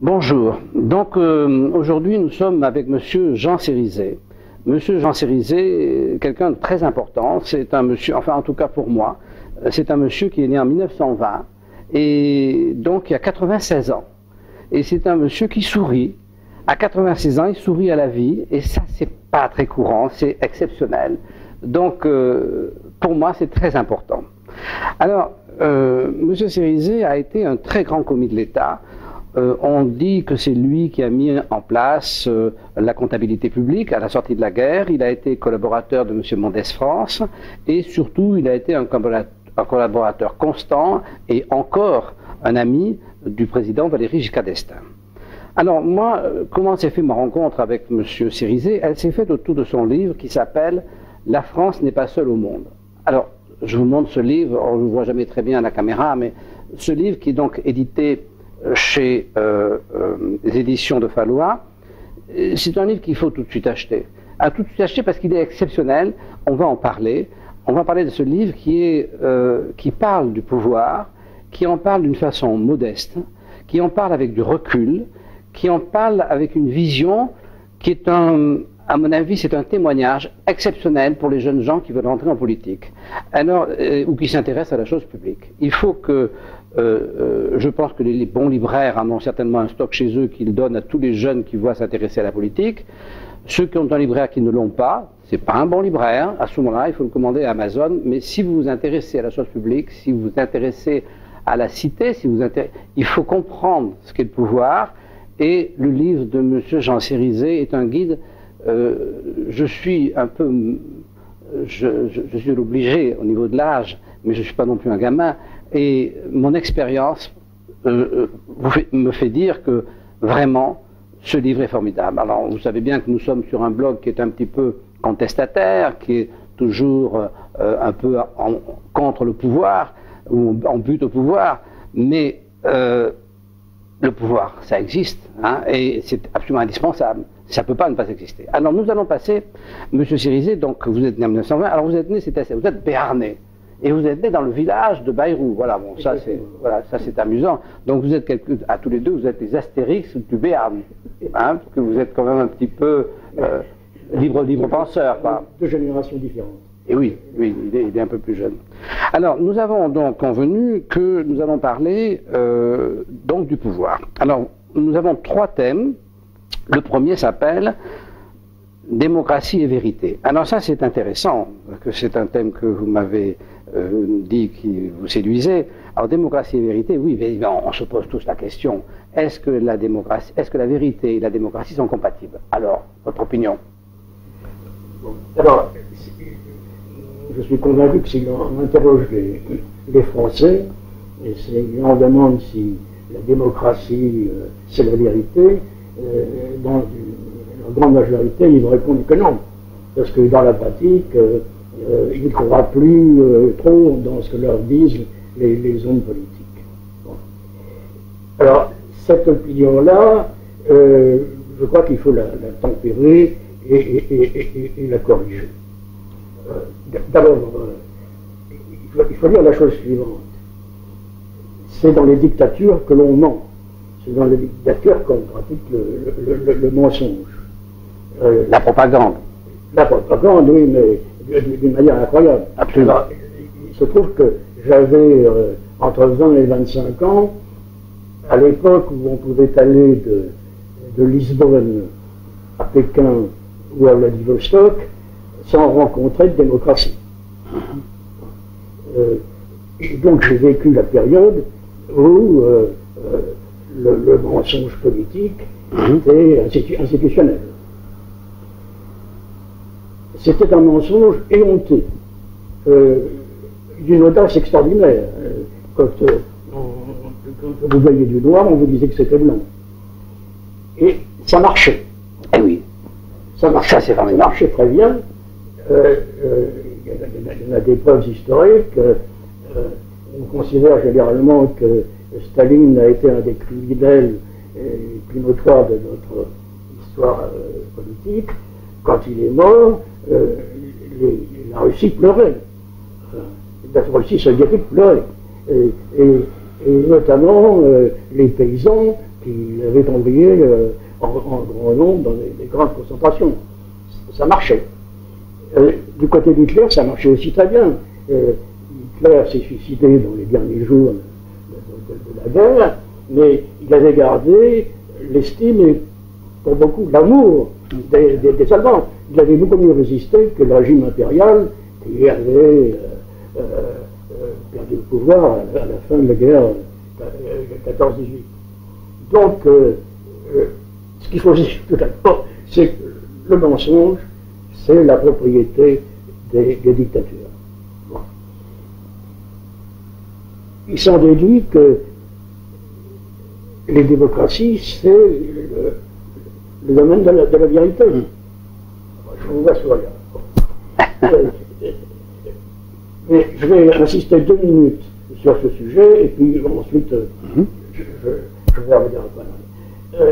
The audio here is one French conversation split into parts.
Bonjour. Donc aujourd'hui nous sommes avec Monsieur Jean Cérizet. Monsieur Jean Cérizet est quelqu'un de très important. C'est un monsieur, enfin en tout cas pour moi, c'est un monsieur qui est né en 1920 et donc il a 96 ans. Et c'est un monsieur qui sourit. À 86 ans, il sourit à la vie et ça c'est pas très courant, c'est exceptionnel. Donc pour moi c'est très important. Alors Monsieur Cérizet a été un très grand commis de l'État. On dit que c'est lui qui a mis en place la comptabilité publique à la sortie de la guerre. Il a été collaborateur de M. Mendès France et surtout il a été un collaborateur constant et encore un ami du président Valéry Giscard d'Estaing. Alors moi, comment s'est fait ma rencontre avec M. Cérizet? Elle s'est faite autour de son livre qui s'appelle « La France n'est pas seule au monde ». Alors je vous montre ce livre, on ne le voit jamais très bien à la caméra, mais ce livre qui est donc édité chez les éditions de Fallois, c'est un livre qu'il faut tout de suite acheter. À tout de suite acheter parce qu'il est exceptionnel, on va en parler. On va parler de ce livre qui parle du pouvoir, qui en parle d'une façon modeste, qui en parle avec du recul, qui en parle avec une vision qui est à mon avis, c'est un témoignage exceptionnel pour les jeunes gens qui veulent entrer en politique, alors, ou qui s'intéressent à la chose publique. Il faut que je pense que les bons libraires en ont certainement un stock chez eux qu'ils donnent à tous les jeunes qui voient s'intéresser à la politique. Ceux qui ont un libraire qui ne l'ont pas, c'est pas un bon libraire. À ce moment-là, il faut le commander à Amazon. Mais si vous vous intéressez à la chose publique, si vous vous intéressez à la cité, il faut comprendre ce qu'est le pouvoir. Et le livre de M. Jean Cérizet est un guide. Je suis un peu, je suis obligé au niveau de l'âge, mais je ne suis pas non plus un gamin. Et mon expérience me fait dire que vraiment ce livre est formidable. Alors vous savez bien que nous sommes sur un blog qui est un petit peu contestataire, qui est toujours un peu contre le pouvoir, ou en but au pouvoir, mais le pouvoir, ça existe, hein, et c'est absolument indispensable. Ça ne peut pas ne pas exister. Alors nous allons passer, M. Cérizet, donc vous êtes né en 1920, alors vous êtes né, vous êtes béarnais. Et vous êtes né dans le village de Bayrou. Voilà, bon, ça c'est amusant. Donc vous êtes à tous les deux, vous êtes les Astérix du Béarn, hein, parce que vous êtes quand même un petit peu libre penseur, quoi. Deux générations différentes. Et oui, il est un peu plus jeune. Alors nous avons donc convenu que nous allons parler donc du pouvoir. Alors nous avons trois thèmes. Le premier s'appelle démocratie et vérité. Alors ça c'est intéressant, parce que c'est un thème que vous m'avez dit qui vous séduisait. Alors démocratie et vérité, oui, évidemment, on se pose tous la question, est-ce que la vérité et la démocratie sont compatibles? Alors, votre opinion? Alors, je suis convaincu que si on interroge les Français, et si on leur demande si la démocratie c'est la vérité, dans la grande majorité, ils vont répondre que non. Parce que dans la pratique, ils ne croient plus trop dans ce que leur disent les hommes politiques. Bon. Alors, cette opinion-là, je crois qu'il faut la tempérer et la corriger. D'abord, il faut dire la chose suivante. C'est dans les dictatures que l'on ment. C'est dans les dictatures qu'on pratique le mensonge. La propagande. La propagande, oui, mais d'une manière incroyable. Absolument. Alors, il se trouve que j'avais entre 20 et 25 ans, à l'époque où on pouvait aller de Lisbonne à Pékin ou à Vladivostok sans rencontrer de démocratie. Et donc j'ai vécu la période où le mensonge politique était institutionnel. C'était un mensonge éhonté, d'une audace extraordinaire. Quand vous voyez du noir, on vous disait que c'était blanc. Et ça marchait. Eh oui. Ça marchait, ça marchait très bien. Il y en a des preuves historiques. On considère généralement que Staline a été un des criminels les plus notoires de notre histoire politique. Quand il est mort, la Russie pleurait. La Russie soviétique pleurait. Et notamment les paysans qu'il avait envoyés en grand nombre dans des grandes concentrations. Ça marchait. Du côté d'Hitler, ça marchait aussi très bien. Hitler s'est suicidé dans les derniers jours de la guerre, mais il avait gardé l'estime et pour beaucoup l'amour des Allemands. Il avait beaucoup mieux résisté que le régime impérial qui avait perdu le pouvoir à la fin de la guerre 14-18. Donc, ce qu'il faut dire tout d'abord, c'est que le mensonge, c'est la propriété des dictatures. Bon. Il s'en déduit que les démocraties, c'est le domaine de la vérité. Je vous vois sourire. Mais je vais insister 2 minutes sur ce sujet, et puis ensuite, je vais revenir un peu.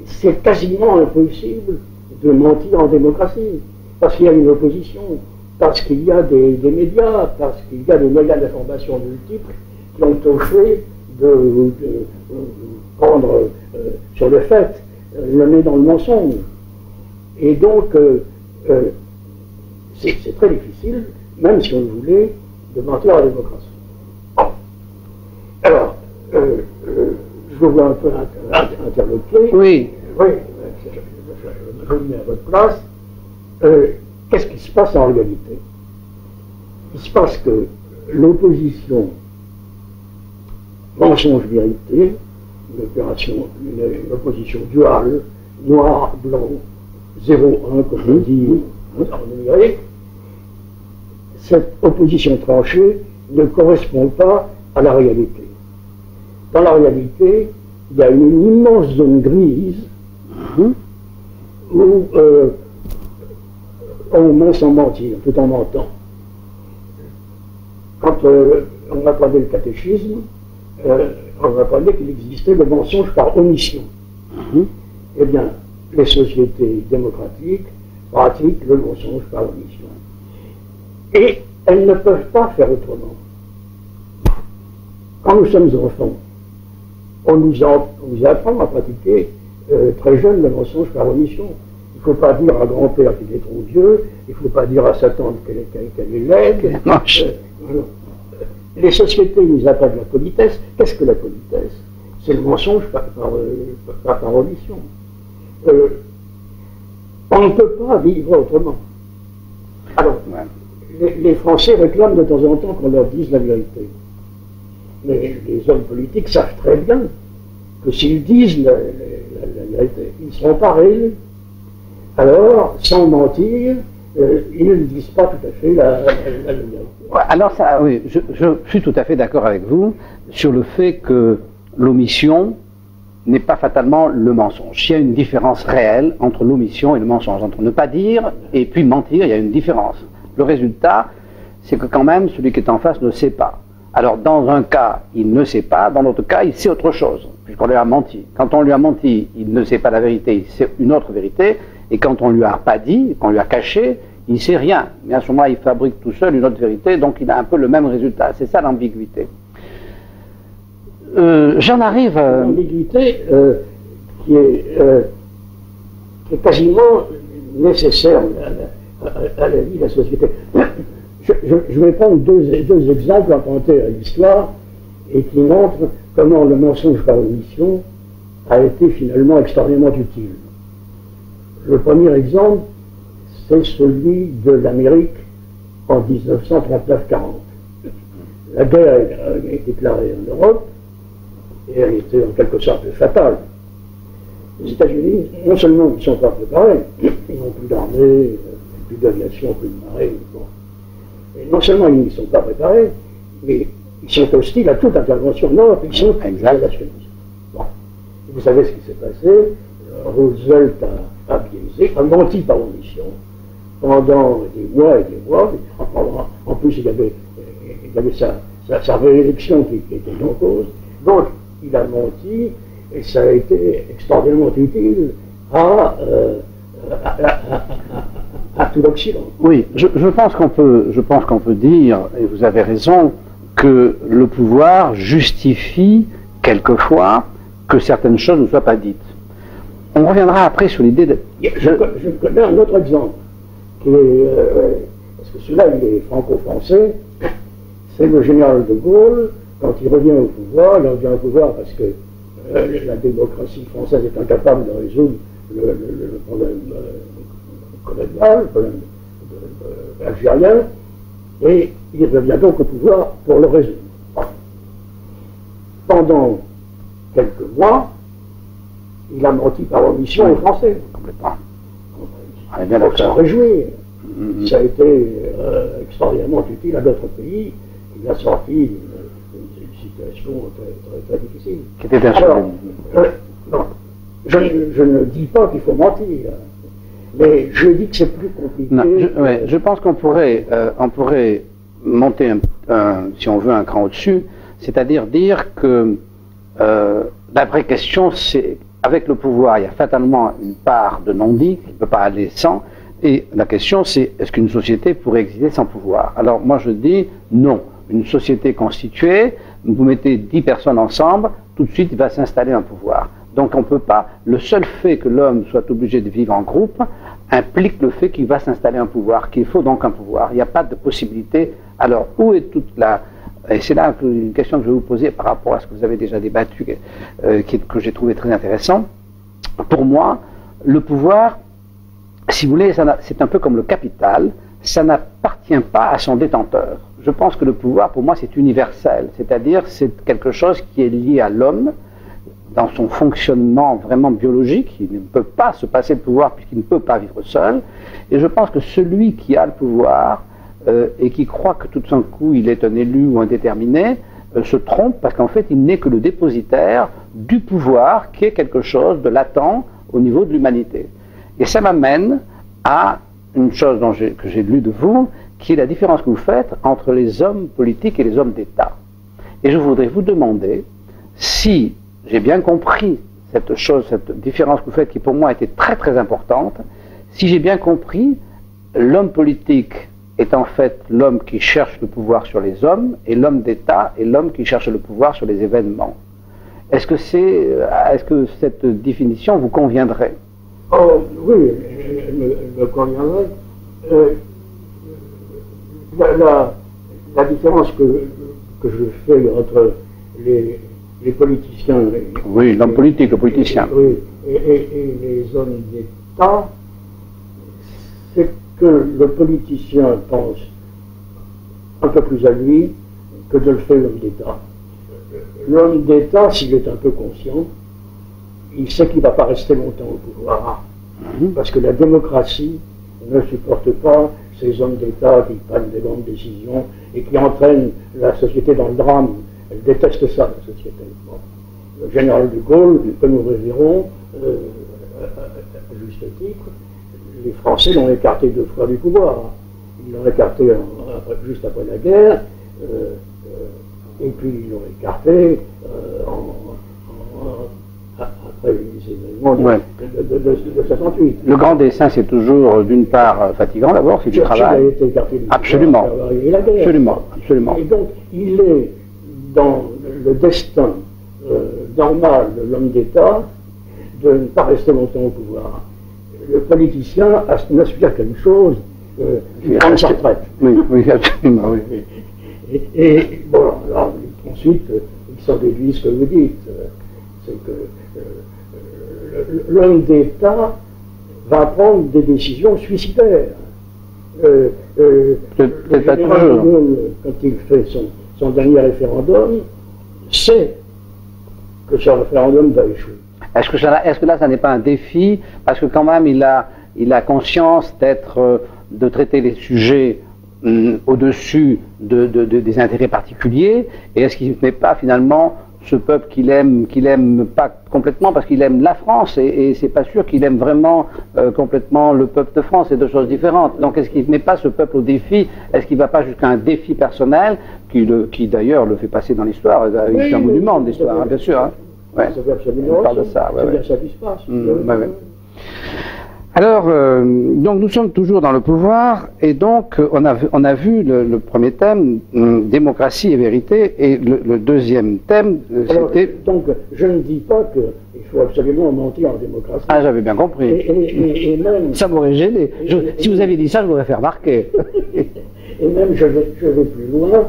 C'est quasiment impossible de mentir en démocratie, parce qu'il y a une opposition, parce qu'il y a des médias, parce qu'il y a des moyens d'information multiples qui ont au fait de prendre sur le fait, le nez dans le mensonge. Et donc, c'est très difficile, même si on voulait, de mentir à la démocratie. Alors, je vous vois un peu interloqué. Oui. Oui, je me mets à votre place. Qu'est-ce qui se passe en réalité? Il se passe que l'opposition mensonge-vérité, une opposition duale, noir, blanc, 0-1, comme on dit en numérique, cette opposition tranchée ne correspond pas à la réalité. Dans la réalité, il y a une immense zone grise où on ment sans mentir, tout en mentant. Quand on apprenait le catéchisme, on apprenait qu'il existait le mensonge par omission. Eh bien, les sociétés démocratiques pratiquent le mensonge par omission. Et elles ne peuvent pas faire autrement. Quand nous sommes enfants, on nous apprend à pratiquer très jeune le mensonge par omission. Il ne faut pas dire à grand-père qu'il est trop vieux, il ne faut pas dire à sa tante qu'elle est laide. Les sociétés nous apprennent la politesse. Qu'est-ce que la politesse? C'est le mensonge par omission. On ne peut pas vivre autrement. Alors, les Français réclament de temps en temps qu'on leur dise la vérité. Mais les hommes politiques savent très bien que s'ils disent la vérité, ils ne seront pas réélus. Alors, sans mentir, ils ne disent pas tout à fait la vérité. Alors ça, oui, je suis tout à fait d'accord avec vous sur le fait que l'omission n'est pas fatalement le mensonge. Il y a une différence réelle entre l'omission et le mensonge. Entre ne pas dire et puis mentir, il y a une différence. Le résultat, c'est que quand même, celui qui est en face ne sait pas. Alors, dans un cas, il ne sait pas, dans l'autre cas, il sait autre chose, puisqu'on lui a menti. Quand on lui a menti, il ne sait pas la vérité, il sait une autre vérité, et quand on lui a pas dit, qu'on lui a caché, il ne sait rien. Mais à ce moment-là, il fabrique tout seul une autre vérité, donc il a un peu le même résultat. C'est ça l'ambiguïté. J'en arrive à... L'ambiguïté qui est quasiment nécessaire à la vie de la société. Je vais prendre deux exemples empruntés à l'histoire et qui montrent comment le mensonge par omission a été finalement extraordinairement utile. Le premier exemple, c'est celui de l'Amérique en 1939-40. La guerre a été déclarée en Europe et elle était en quelque sorte fatale. Les États-Unis, non seulement ils ne sont pas préparés, ils n'ont plus d'armée, plus d'aviation, plus de marée. Bon. Et non seulement ils ne sont pas préparés, mais ils sont hostiles à toute intervention en Europe, ils sont isolationnistes. Bon. Vous savez ce qui s'est passé. Roosevelt a biaisé, a menti par omission pendant des mois et des mois. En plus, il y avait sa réélection qui était en cause. Donc, il a menti et ça a été extraordinairement utile à tout l'Occident. Oui, je pense qu'on peut dire, et vous avez raison, que le pouvoir justifie quelquefois que certaines choses ne soient pas dites. On reviendra après sur l'idée de... Je connais un autre exemple, qui est, parce que celui-là, il est franco-français, c'est le général de Gaulle, quand il revient au pouvoir, il revient au pouvoir parce que la démocratie française est incapable de résoudre le problème colonial, le problème algérien, et il revient donc au pouvoir pour le résoudre. Pendant quelques mois, il a menti par omission aux Français. Complètement. On peut s'en réjouir. Ça a été extraordinairement utile à d'autres pays. Il a sorti une situation très difficile. Qui était alors, non, je ne dis pas qu'il faut mentir, mais je dis que c'est plus compliqué. Non, je pense qu'on pourrait, monter, si on veut, un cran au-dessus, c'est-à-dire dire que la vraie question, c'est, avec le pouvoir, il y a fatalement une part de non-dit, qui ne peut pas aller sans, et la question, c'est, est-ce qu'une société pourrait exister sans pouvoir? Alors, moi, je dis non. Une société constituée, vous mettez 10 personnes ensemble, tout de suite, il va s'installer un pouvoir. Donc, on ne peut pas, le seul fait que l'homme soit obligé de vivre en groupe, implique le fait qu'il va s'installer un pouvoir, qu'il faut donc un pouvoir. Il n'y a pas de possibilité. Alors, où est toute la... Et c'est là une question que je vais vous poser par rapport à ce que vous avez déjà débattu, que j'ai trouvé très intéressant. Pour moi, le pouvoir, si vous voulez, c'est un peu comme le capital, ça n'appartient pas à son détenteur. Je pense que le pouvoir, pour moi, c'est universel, c'est-à-dire c'est quelque chose qui est lié à l'homme, dans son fonctionnement vraiment biologique. Il ne peut pas se passer de pouvoir puisqu'il ne peut pas vivre seul. Et je pense que celui qui a le pouvoir et qui croit que tout d'un coup il est un élu ou un déterminé se trompe, parce qu'en fait il n'est que le dépositaire du pouvoir qui est quelque chose de latent au niveau de l'humanité. Et ça m'amène à une chose que j'ai lue de vous, qui est la différence que vous faites entre les hommes politiques et les hommes d'État. Et je voudrais vous demander si j'ai bien compris cette chose, cette différence que vous faites, qui pour moi était très très importante, si j'ai bien compris, l'homme politique est en fait l'homme qui cherche le pouvoir sur les hommes, et l'homme d'État est l'homme qui cherche le pouvoir sur les événements. Est-ce que cette définition vous conviendrait? Oh, oui, elle me conviendrait. La différence que je fais entre les politiciens... Oui, l'homme politique, le politicien. Oui, et les hommes d'État, c'est que le politicien pense un peu plus à lui que de le faire l'homme d'État. L'homme d'État, s'il est un peu conscient, il sait qu'il ne va pas rester longtemps au pouvoir. Parce que la démocratie ne supporte pas ces hommes d'État qui prennent des grandes décisions et qui entraînent la société dans le drame. Elle déteste ça, la société. Bon. Le général de Gaulle, que nous reverrons, à juste titre, les Français l'ont écarté 2 fois du pouvoir. Ils l'ont écarté juste après la guerre, et puis ils l'ont écarté après les événements de 68. Le grand dessin, c'est toujours, d'une part, fatigant d'abord, c'est du travail. A été écarté du absolument. pouvoir, la guerre. Absolument, absolument. Et donc, il est dans le destin normal de l'homme d'État de ne pas rester longtemps au pouvoir. Le politicien n'aspire qu'à une chose, prendre sa retraite. Oui, absolument, oui. Et bon, alors, ensuite, il s'en déduit ce que vous dites. C'est que l'homme d'État va prendre des décisions suicidaires. C'est pas toujours. Quand il fait son dernier référendum, sait que ce référendum va échouer. Est-ce que là, ça n'est pas un défi? Parce que quand même, il a conscience de traiter les sujets au-dessus des intérêts particuliers. Et est-ce qu'il ne met pas finalement ce peuple qu'il aime pas complètement, parce qu'il aime la France, et c'est pas sûr qu'il aime vraiment complètement le peuple de France, c'est 2 choses différentes. Donc est-ce qu'il ne met pas ce peuple au défi? Est-ce qu'il ne va pas jusqu'à un défi personnel, qui d'ailleurs le fait passer dans l'histoire? C'est un monument de l'histoire, hein, bien sûr. Hein. Ouais. Ça fait absolument on parle de ça. C'est bien ça qui se passe. Alors, donc nous sommes toujours dans le pouvoir, et donc on a vu le premier thème, démocratie et vérité, et le deuxième thème, c'était... Donc, je ne dis pas qu'il faut absolument mentir en démocratie. Ah, j'avais bien compris. Et même... Ça m'aurait gêné. Si vous aviez dit ça, je l'aurais fait remarquer. Et même, je vais plus loin,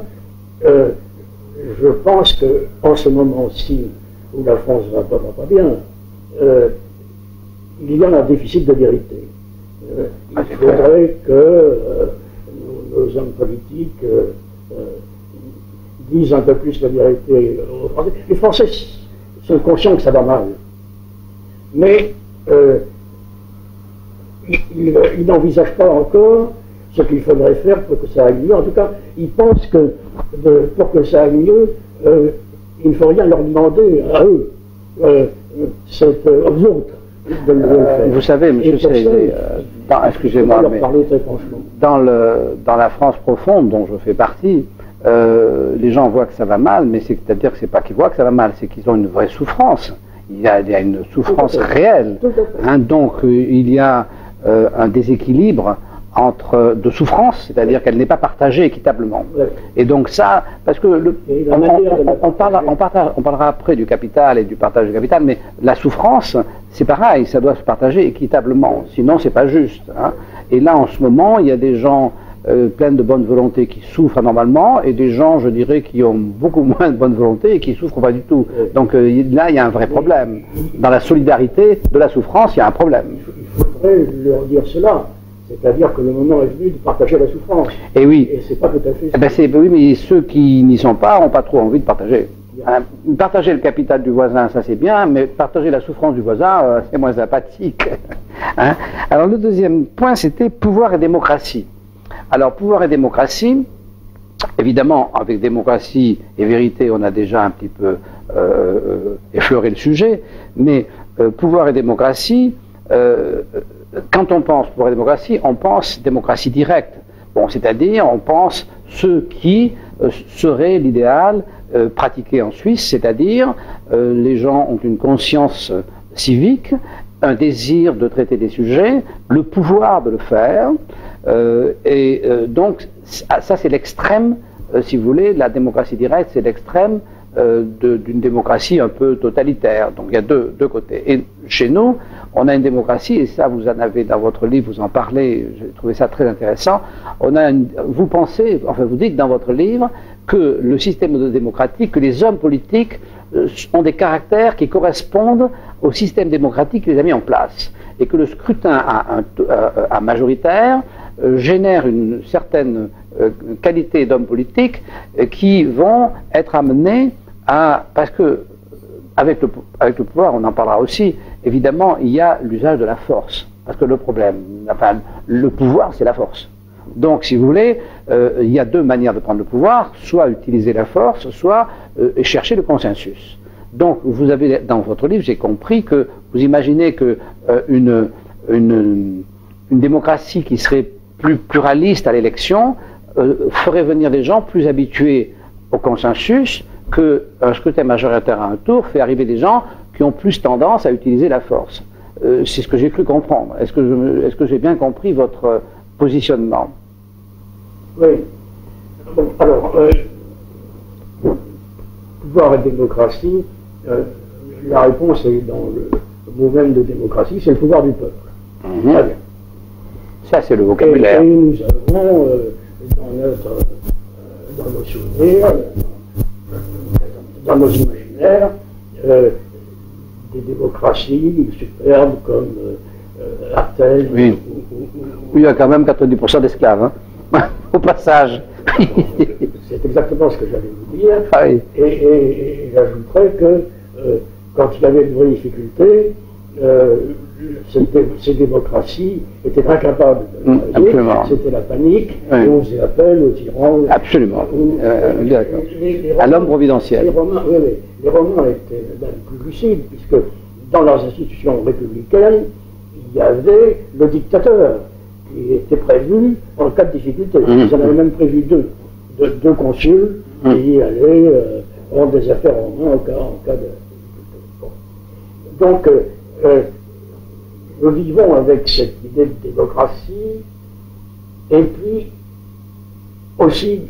je pense qu'en ce moment-ci, où la France va pas bien, il y a un déficit de vérité. Il faudrait que nos hommes politiques disent un peu plus la vérité aux Français. Les Français sont conscients que ça va mal. Mais ils n'envisagent pas encore ce qu'il faudrait faire pour que ça aille mieux. En tout cas, ils pensent que pour que ça aille mieux, il ne faut rien leur demander à eux. C'est aux autres. Vous savez, M. Cerisay, excusez-moi, mais dans la France profonde dont je fais partie, les gens voient que ça va mal, mais c'est-à-dire que c'est pas qu'ils voient que ça va mal, c'est qu'ils ont une vraie souffrance. Il y a une souffrance réelle. Donc il y a un déséquilibre de souffrance, c'est-à-dire qu'elle n'est pas partagée équitablement. Et donc ça, parce que on parlera après du capital et du partage du capital, mais la souffrance, c'est pareil, ça doit se partager équitablement, sinon c'est pas juste. Hein. Et là, en ce moment, il y a des gens pleins de bonne volonté qui souffrent anormalement, et des gens, je dirais, qui ont beaucoup moins de bonne volonté et qui souffrent pas du tout. Donc là, il y a un vrai problème. Dans la solidarité de la souffrance, il y a un problème. Il faudrait leur dire cela. C'est-à-dire que le moment est venu de partager la souffrance. Et oui. Et c'est pas tout à fait ça. Oui, mais ceux qui n'y sont pas n'ont pas trop envie de partager. Hein, partager le capital du voisin, ça c'est bien, mais partager la souffrance du voisin, c'est moins sympathique. Hein. Alors le deuxième point, c'était pouvoir et démocratie. Alors pouvoir et démocratie, évidemment, avec démocratie et vérité, on a déjà un petit peu effleuré le sujet, mais pouvoir et démocratie, quand on pense pouvoir et démocratie, on pense démocratie directe. Bon, c'est-à-dire, on pense ce qui serait l'idéal pratiqué en Suisse, c'est-à-dire, les gens ont une conscience civique, un désir de traiter des sujets, le pouvoir de le faire, donc, ça c'est l'extrême, si vous voulez, la démocratie directe, c'est l'extrême d'une démocratie un peu totalitaire. Donc il y a deux côtés. Et chez nous, on a une démocratie, et ça vous en avez dans votre livre, vous en parlez, j'ai trouvé ça très intéressant. Vous pensez, enfin vous dites dans votre livre, que le système démocratique, que les hommes politiques ont des caractères qui correspondent au système démocratique qu'ils a mis en place. Et que le scrutin à majoritaire génère une certaine qualité d'hommes politiques qui vont être amenés à... Parce que avec le pouvoir, on en parlera aussi, évidemment, il y a l'usage de la force. Parce que le problème, enfin, le pouvoir, c'est la force. Donc, si vous voulez, il y a deux manières de prendre le pouvoir, soit utiliser la force, soit chercher le consensus. Donc, vous avez, dans votre livre, j'ai compris que vous imaginez que une démocratie qui serait plus pluraliste à l'élection ferait venir des gens plus habitués au consensus, qu'un scrutin majoritaire à un tour fait arriver des gens qui ont plus tendance à utiliser la force. C'est ce que j'ai cru comprendre. Est-ce que j'ai bien compris votre positionnement? Oui. Bon, alors, pouvoir et démocratie, la réponse est dans le mot même de démocratie, c'est le pouvoir du peuple. Très bien. Ça, c'est le vocabulaire. Et nous avons dans nos souvenirs, dans nos imaginaires, des démocraties superbes comme Athènes. Oui. Il y a quand même 90% d'esclaves, hein, au passage. C'est exactement ce que j'allais vous dire. Ah oui. Et j'ajouterais que quand il y avait de vraies difficultés, ces démocraties étaient incapables de absolument. C'était la panique, Oui. et on faisait appel aux tyrans. Absolument. D'accord. À l'homme providentiel. Les Romains étaient plus lucides, puisque dans leurs institutions républicaines, il y avait le dictateur, qui était prévu en cas de difficulté. Ils en avaient même prévu deux consuls qui allaient rendre des affaires en main en cas de difficulté. Bon. Donc, nous vivons avec cette idée de démocratie, et puis aussi,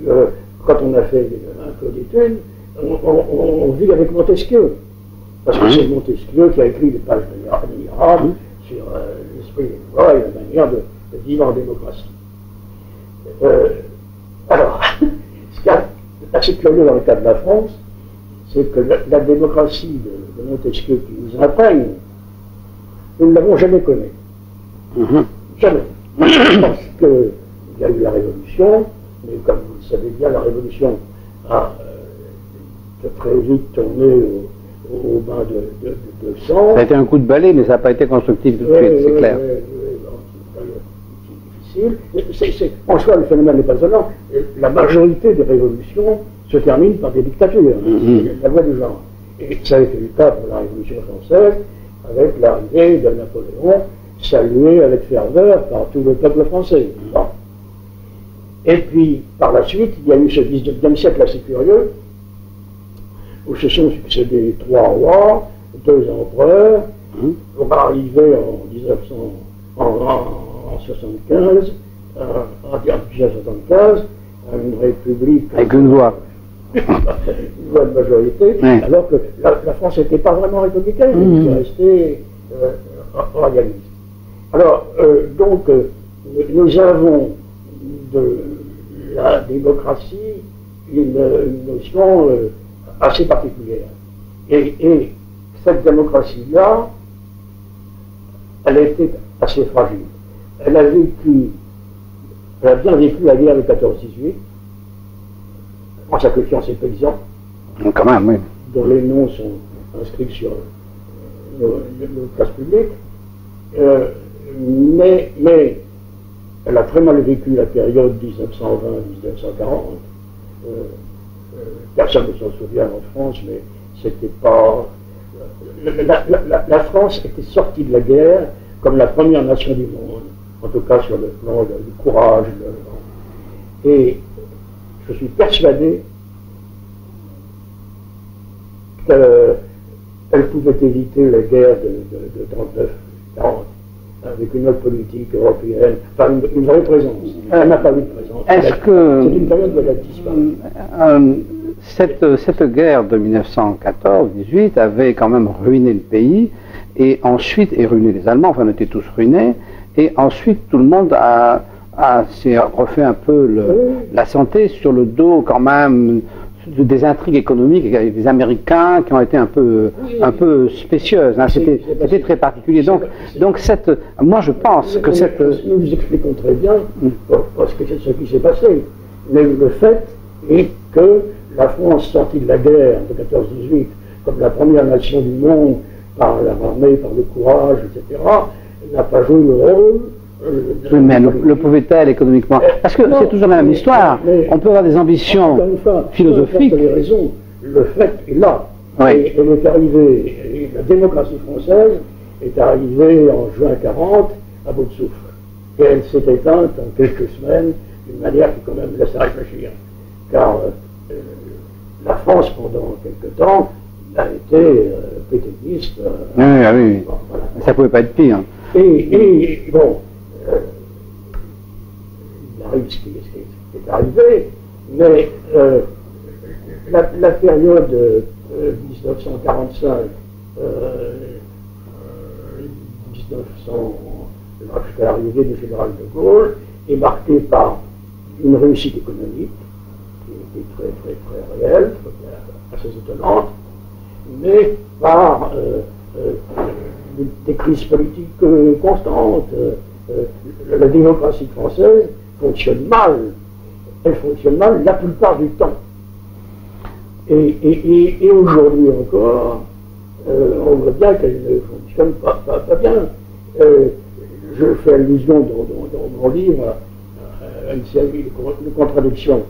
quand on a fait un peu d'études, on vit avec Montesquieu. Parce que c'est Montesquieu qui a écrit des pages admirables sur l'esprit des lois et la manière de vivre en démocratie. Alors, ce qui est assez curieux dans le cas de la France, c'est que la démocratie de Montesquieu qui nous imprègne, nous ne l'avons jamais connue. Jamais. Parce qu'il y a eu la Révolution, mais comme vous le savez bien, la Révolution a très vite tourné au bain de sang. Ça a été un coup de balai, mais ça n'a pas été constructif tout de suite, c'est clair. C'est difficile. En soi, le phénomène n'est pas étonnant. La majorité des révolutions se terminent par des dictatures. C'est la loi du genre. Et ça a été le cas pour la Révolution française, avec l'arrivée de Napoléon, salué avec ferveur par tout le peuple français. Bon. Et puis, par la suite, il y a eu ce 19e siècle assez curieux, où se sont succédés 3 rois, 2 empereurs. On va arriver en 1975, à une république. Avec une voix. Une voix de majorité, alors que la France n'était pas vraiment républicaine, elle était restée royaliste. Alors, donc, nous avons de la démocratie une notion assez particulière. Et cette démocratie-là, elle a été assez fragile. Elle a bien vécu la guerre de 14-18, en sacrifiant ses paysans, quand même, oui, dont les noms sont inscrits sur nos places publiques. Mais elle a très mal vécu la période 1920-1940. Personne ne s'en souvient en France, mais c'était pas. La France était sortie de la guerre comme la première nation du monde, en tout cas sur le plan du courage. Et je suis persuadé qu'elle pouvait éviter la guerre de 39-40 avec une autre politique européenne, enfin une vraie présence. Elle n'a pas eu de présence. Est-ce que c'est une période où elle a disparu. Cette guerre de 1914-18 avait quand même ruiné le pays, et ensuite, et ruiné les Allemands, enfin on était tous ruinés, et ensuite tout le monde s'est refait un peu la santé sur le dos quand même des intrigues économiques avec des Américains qui ont été un peu spécieuses. Hein. C'était très particulier. Donc moi je pense que cette... Nous vous expliquons très bien parce que c'est ce qui s'est passé. Mais le fait est que la France, sortie de la guerre de 14-18 comme la première nation du monde par l'armée, par le courage, etc., n'a pas joué le rôle. Mais le pouvait-elle économiquement? Parce que c'est toujours la même histoire. On peut avoir des ambitions philosophiques. Vous avez raison. Le fait est là. Oui. Et elle est arrivée, la démocratie française est arrivée en juin 40 à bout de souffle. Et elle s'est éteinte en quelques semaines d'une manière qui quand même laisse à réfléchir. Car la France, pendant quelque temps, a été pétainiste. Oui. Bon, voilà. Ça ne pouvait pas être pire. Et bon, il arrive ce qui est arrivé, mais la période 1945, 1900, jusqu'à l'arrivée du général de Gaulle, est marquée par une réussite économique qui était très réelle, assez étonnante, mais par des crises politiques constantes. La démocratie française fonctionne mal. Elle fonctionne mal la plupart du temps. Et aujourd'hui encore, on voit bien qu'elle ne fonctionne pas bien. Je fais allusion dans mon livre à une série de contradictions.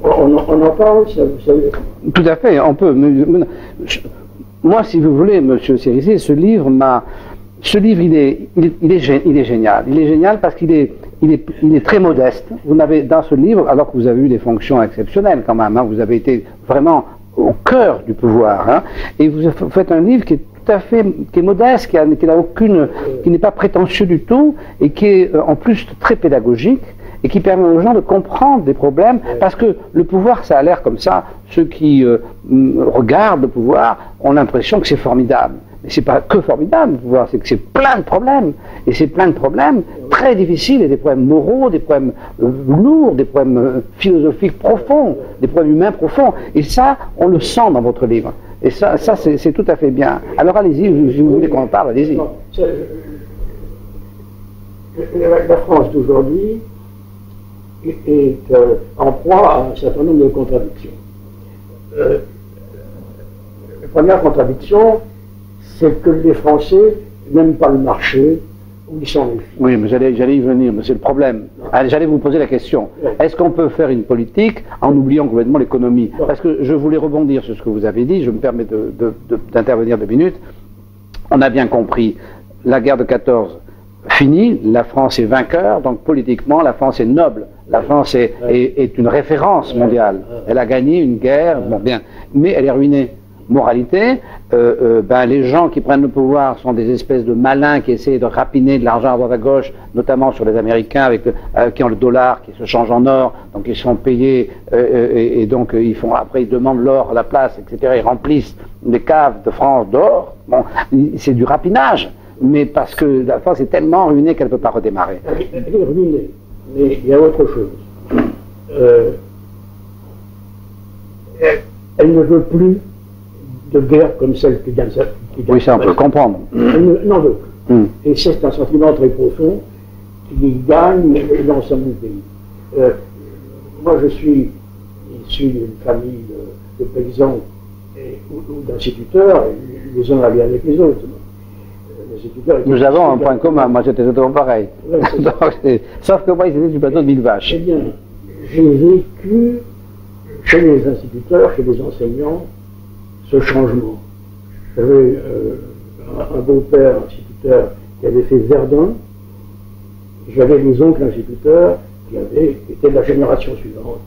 On en parle, ça, vous savez. Tout à fait, on peut. Moi, si vous voulez, Monsieur Cerisay, ce livre, il est génial. Il est génial parce qu'il est très modeste. Vous n'avez dans ce livre, alors que vous avez eu des fonctions exceptionnelles quand même, hein, vous avez été vraiment au cœur du pouvoir, hein, et vous faites un livre qui est à fait, qui est modeste, qui n'est pas prétentieux du tout, et qui est en plus très pédagogique, et qui permet aux gens de comprendre des problèmes, parce que le pouvoir, ça a l'air comme ça, ceux qui regardent le pouvoir ont l'impression que c'est formidable. Mais c'est pas que formidable le pouvoir, c'est que c'est plein de problèmes, et c'est plein de problèmes très difficiles, et des problèmes moraux, des problèmes lourds, des problèmes philosophiques profonds, des problèmes humains profonds, et ça, on le sent dans votre livre. Et ça c'est tout à fait bien. Alors allez-y, si vous voulez qu'on en parle, allez-y. La France d'aujourd'hui est en proie à un certain nombre de contradictions. La première contradiction, c'est que les Français n'aiment pas le marché où ils sont les filles. Oui, mais j'allais y venir, mais c'est le problème. J'allais vous poser la question. Est-ce qu'on peut faire une politique en oubliant complètement l'économie? Parce que je voulais rebondir sur ce que vous avez dit, je me permets d'intervenir 2 minutes. On a bien compris, la guerre de 14 finie, la France est vainqueur, donc politiquement la France est noble. La France est une référence mondiale. Elle a gagné une guerre, bon bien, mais elle est ruinée. Moralité, les gens qui prennent le pouvoir sont des espèces de malins qui essaient de rapiner de l'argent à droite à gauche, notamment sur les Américains qui ont le dollar qui se change en or, donc ils sont payés et donc après ils demandent l'or à la place, etc. Ils remplissent les caves de France d'or. Bon, c'est du rapinage, mais parce que la France est tellement ruinée qu'elle ne peut pas redémarrer. Elle est ruinée, mais il y a autre chose. Elle ne veut plus de guerre comme celle qui gagne. Oui, ça on peut comprendre. Non, et c'est un sentiment très profond qui gagne l'ensemble du pays. Moi, je suis issu d'une famille de paysans ou d'instituteurs, les uns allaient avec les autres. Nous avons un point commun, moi j'étais totalement pareil. Ouais, sauf que moi, ils étaient du plateau de 1000 vaches. Eh bien, j'ai vécu chez les instituteurs, chez les enseignants, ce changement. J'avais un beau-père instituteur qui avait fait Verdun, j'avais des oncles instituteurs qui étaient de la génération suivante.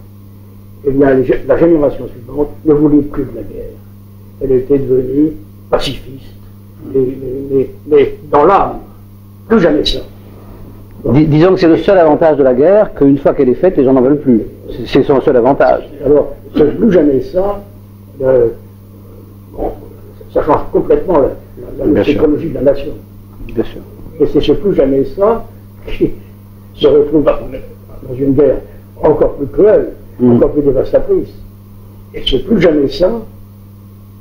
Et bien, la génération suivante ne voulait plus de la guerre. Elle était devenue pacifiste, mais dans l'âme, plus jamais ça. Disons que c'est le seul avantage de la guerre, qu'une fois qu'elle est faite, les gens n'en veulent plus. C'est son seul avantage. Alors, c'est plus jamais ça. Ça change complètement la psychologie de la nation. Bien sûr. Et c'est ce plus jamais ça qui se retrouve dans une guerre encore plus cruelle, encore plus dévastatrice. Et ce plus jamais ça,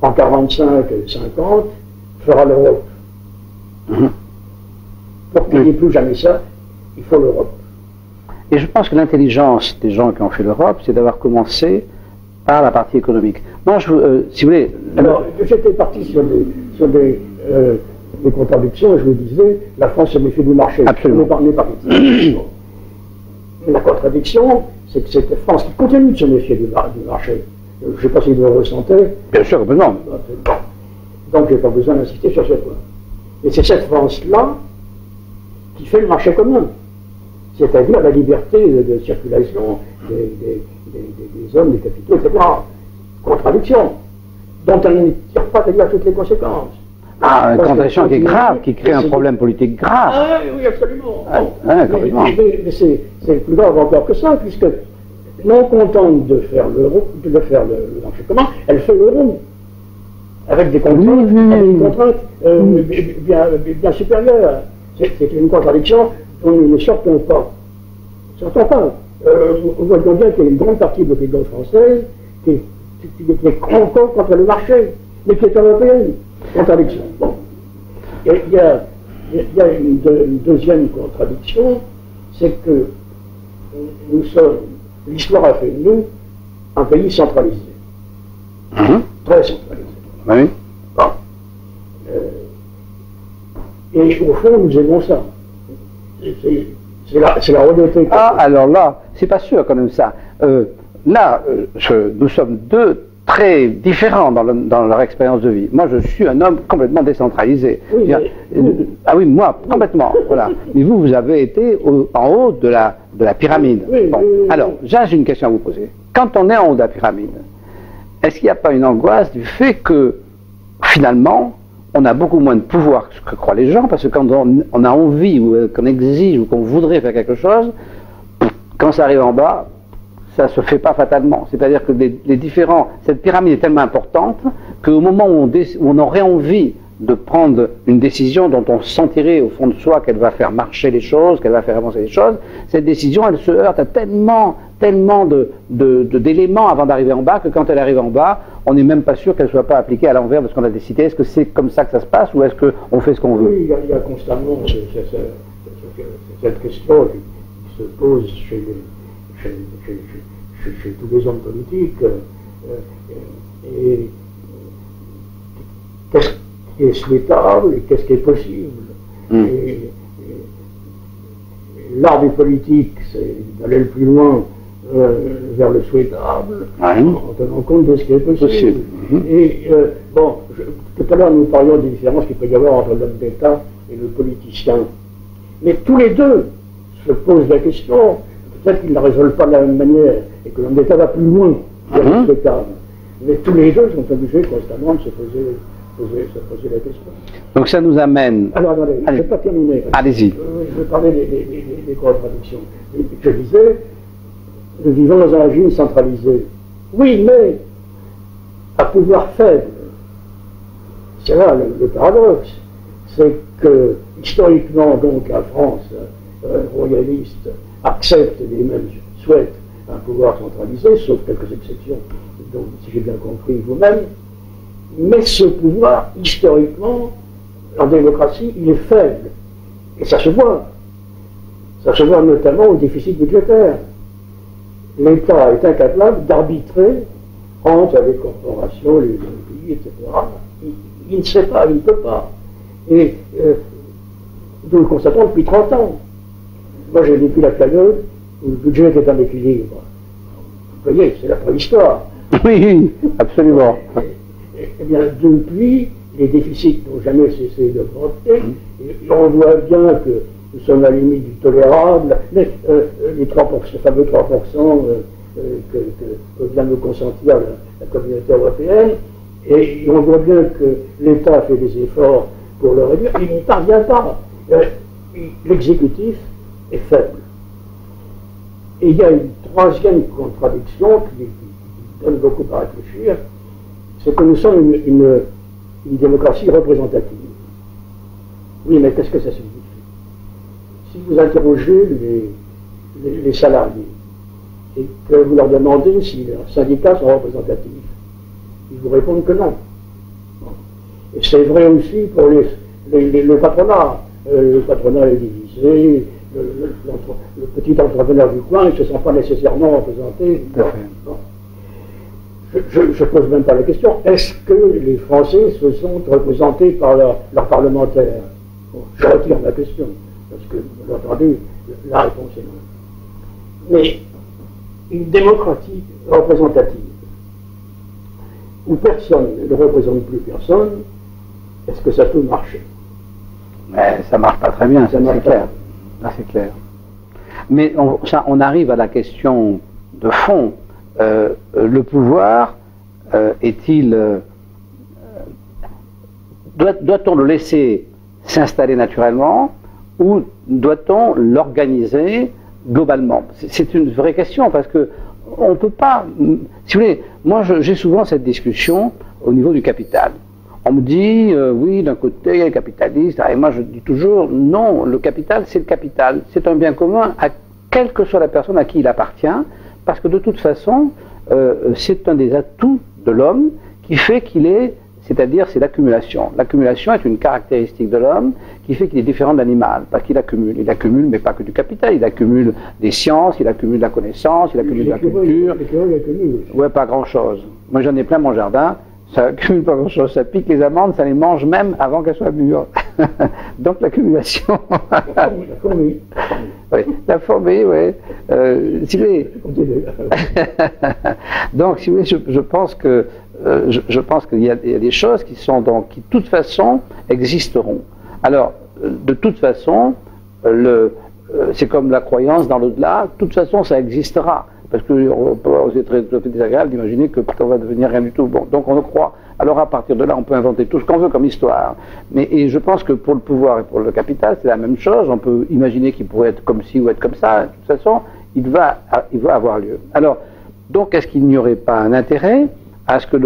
en 45 et 50, fera l'Europe. Pour qu'il n'y ait plus jamais ça, il faut l'Europe. Et je pense que l'intelligence des gens qui ont fait l'Europe, c'est d'avoir commencé par la partie économique. Moi, si vous voulez... Alors, j'étais parti sur des contradictions, et je vous disais, la France se méfie du marché. Absolument. On est parti. La contradiction, c'est que c'est la France qui continue de se méfier du marché. Je ne sais pas si vous le ressentez. Bien sûr, complètement. Donc, je n'ai pas besoin d'insister sur ce point. Et c'est cette France-là qui fait le marché commun. C'est-à-dire la liberté de circulation des hommes, des capitaux, etc. Contradiction, dont elle ne tire pas d'ailleurs toutes les conséquences. Ah, une contradiction qui est grave, qui crée un problème politique grave. Ah oui, absolument. Mais c'est plus grave encore que ça, puisque non contente de faire le marché commun, elle fait l'euro. Avec des contraintes, bien supérieures. C'est une contradiction dont nous ne sortons pas. On voit bien qu'il y a une grande partie de l'opinion française qui est encore contre le marché, mais qui est européenne. Contradiction. Bon. Et il y a une deuxième contradiction, c'est que l'histoire a fait de nous un pays centralisé. Très centralisé. Oui. Bon. Et au fond, nous aimons ça. C'est la honnêteté. Ah, alors là, c'est pas sûr quand même ça. Nous sommes deux très différents dans leur expérience de vie. Moi, je suis un homme complètement décentralisé. Oui, ah oui, moi, complètement. Voilà. Mais vous avez été en haut de la pyramide. Oui, bon. Alors, j'ai une question à vous poser. Quand on est en haut de la pyramide, est-ce qu'il n'y a pas une angoisse du fait que, finalement, on a beaucoup moins de pouvoir que croient les gens, parce que quand on a envie, ou qu'on exige, ou qu'on voudrait faire quelque chose, quand ça arrive en bas, ça ne se fait pas fatalement. C'est-à-dire que cette pyramide est tellement importante qu'au moment où on aurait envie de prendre une décision dont on sentirait au fond de soi qu'elle va faire marcher les choses, qu'elle va faire avancer les choses, cette décision, elle se heurte à tellement d'éléments avant d'arriver en bas que quand elle arrive en bas, on n'est même pas sûr qu'elle ne soit pas appliquée à l'envers de ce qu'on a décidé. Est-ce que c'est comme ça que ça se passe ou est-ce qu'on fait ce qu'on veut? Oui, il y a constamment cette question qui se pose chez tous les hommes politiques. Et qu'est-ce qui est souhaitable et qu'est-ce qui est possible. Et l'art du politique, c'est d'aller le plus loin vers le souhaitable, en tenant compte de ce qui est possible. Et bon, tout à l'heure nous parlions des différences qu'il peut y avoir entre l'homme d'État et le politicien. Mais tous les deux se posent la question, peut-être qu'ils ne la résolvent pas de la même manière, et que l'homme d'État va plus loin vers le souhaitable. Mais tous les deux sont obligés constamment de se poser la question. Donc ça nous amène... Alors attendez, je ne vais pas terminer. Allez-y. Je vais parler des contradictions. Je disais, nous vivons dans un régime centralisé. Oui, mais à pouvoir faible. C'est là le paradoxe. C'est que, historiquement, donc, la France royaliste accepte et même souhaite un pouvoir centralisé, sauf quelques exceptions, donc, si j'ai bien compris vous-même. Mais ce pouvoir, historiquement, en démocratie, il est faible. Et ça se voit. Ça se voit notamment au déficit budgétaire. L'État est incapable d'arbitrer entre les corporations, les pays, etc. Il ne sait pas, il ne peut pas. Et nous le constatons depuis 30 ans. Moi, j'ai vécu la période où le budget était en équilibre. Vous voyez, c'est la préhistoire. Oui, absolument. Eh bien, depuis, les déficits n'ont jamais cessé d'augmenter. On voit bien que nous sommes à la limite du tolérable. Les 3%, ce fameux 3% que vient de consentir la communauté européenne. Et on voit bien que l'État fait des efforts pour le réduire. Il n'y parvient pas. L'exécutif est faible. Et il y a une troisième contradiction qui donne beaucoup à réfléchir, c'est que nous sommes une démocratie représentative. Oui, mais qu'est-ce que ça signifie? Si vous interrogez les salariés et que vous leur demandez si leurs syndicats sont représentatifs, ils vous répondent que non. Et c'est vrai aussi pour le patronat. Le patronat est divisé, le petit entrepreneur du coin ne se sent pas nécessairement représenté. Je ne pose même pas la question, est-ce que les Français se sont représentés par leurs parlementaires? Bon, je retire ma question, parce que, vous l'entendez, la réponse est non. Mais une démocratie représentative, où personne ne représente plus personne, est-ce que ça peut marcher? Mais ça ne marche pas très bien, c'est clair. Là, c'est clair. Mais on arrive à la question de fond. Le pouvoir est-il... doit-on le laisser s'installer naturellement ou doit-on l'organiser globalement? C'est une vraie question parce que on ne peut pas... Si vous voulez, moi j'ai souvent cette discussion au niveau du capital. On me dit, oui, d'un côté, il y a le capitaliste, et moi je dis toujours, non, le capital, c'est le capital. C'est un bien commun à quelle que soit la personne à qui il appartient, parce que de toute façon, c'est un des atouts de l'homme qui fait qu'il est, c'est-à-dire c'est l'accumulation. L'accumulation est une caractéristique de l'homme qui fait qu'il est différent de l'animal, parce qu'il accumule. Il accumule, mais pas que du capital, il accumule des sciences, il accumule de la connaissance, il accumule de la culture. Ouais, pas grand-chose. Moi j'en ai plein mon jardin. Ça accumule pas grand-chose, ça pique les amandes, ça les mange même avant qu'elles soient mûres. Donc l'accumulation. Oui. La fourmi, oui. Si vous voulez. Donc, si vous voulez, je pense que je pense qu'il y a des choses qui sont donc qui de toute façon existeront. Alors, de toute façon, c'est comme la croyance dans l'au-delà. De toute façon, ça existera. parce que c'est très désagréable d'imaginer que on va devenir rien du tout. Bon, donc on le croit. Alors à partir de là, on peut inventer tout ce qu'on veut comme histoire. Et je pense que pour le pouvoir et pour le capital, c'est la même chose. On peut imaginer qu'il pourrait être comme ci ou être comme ça. De toute façon, il va avoir lieu. Alors, donc, est-ce qu'il n'y aurait pas un intérêt à ce que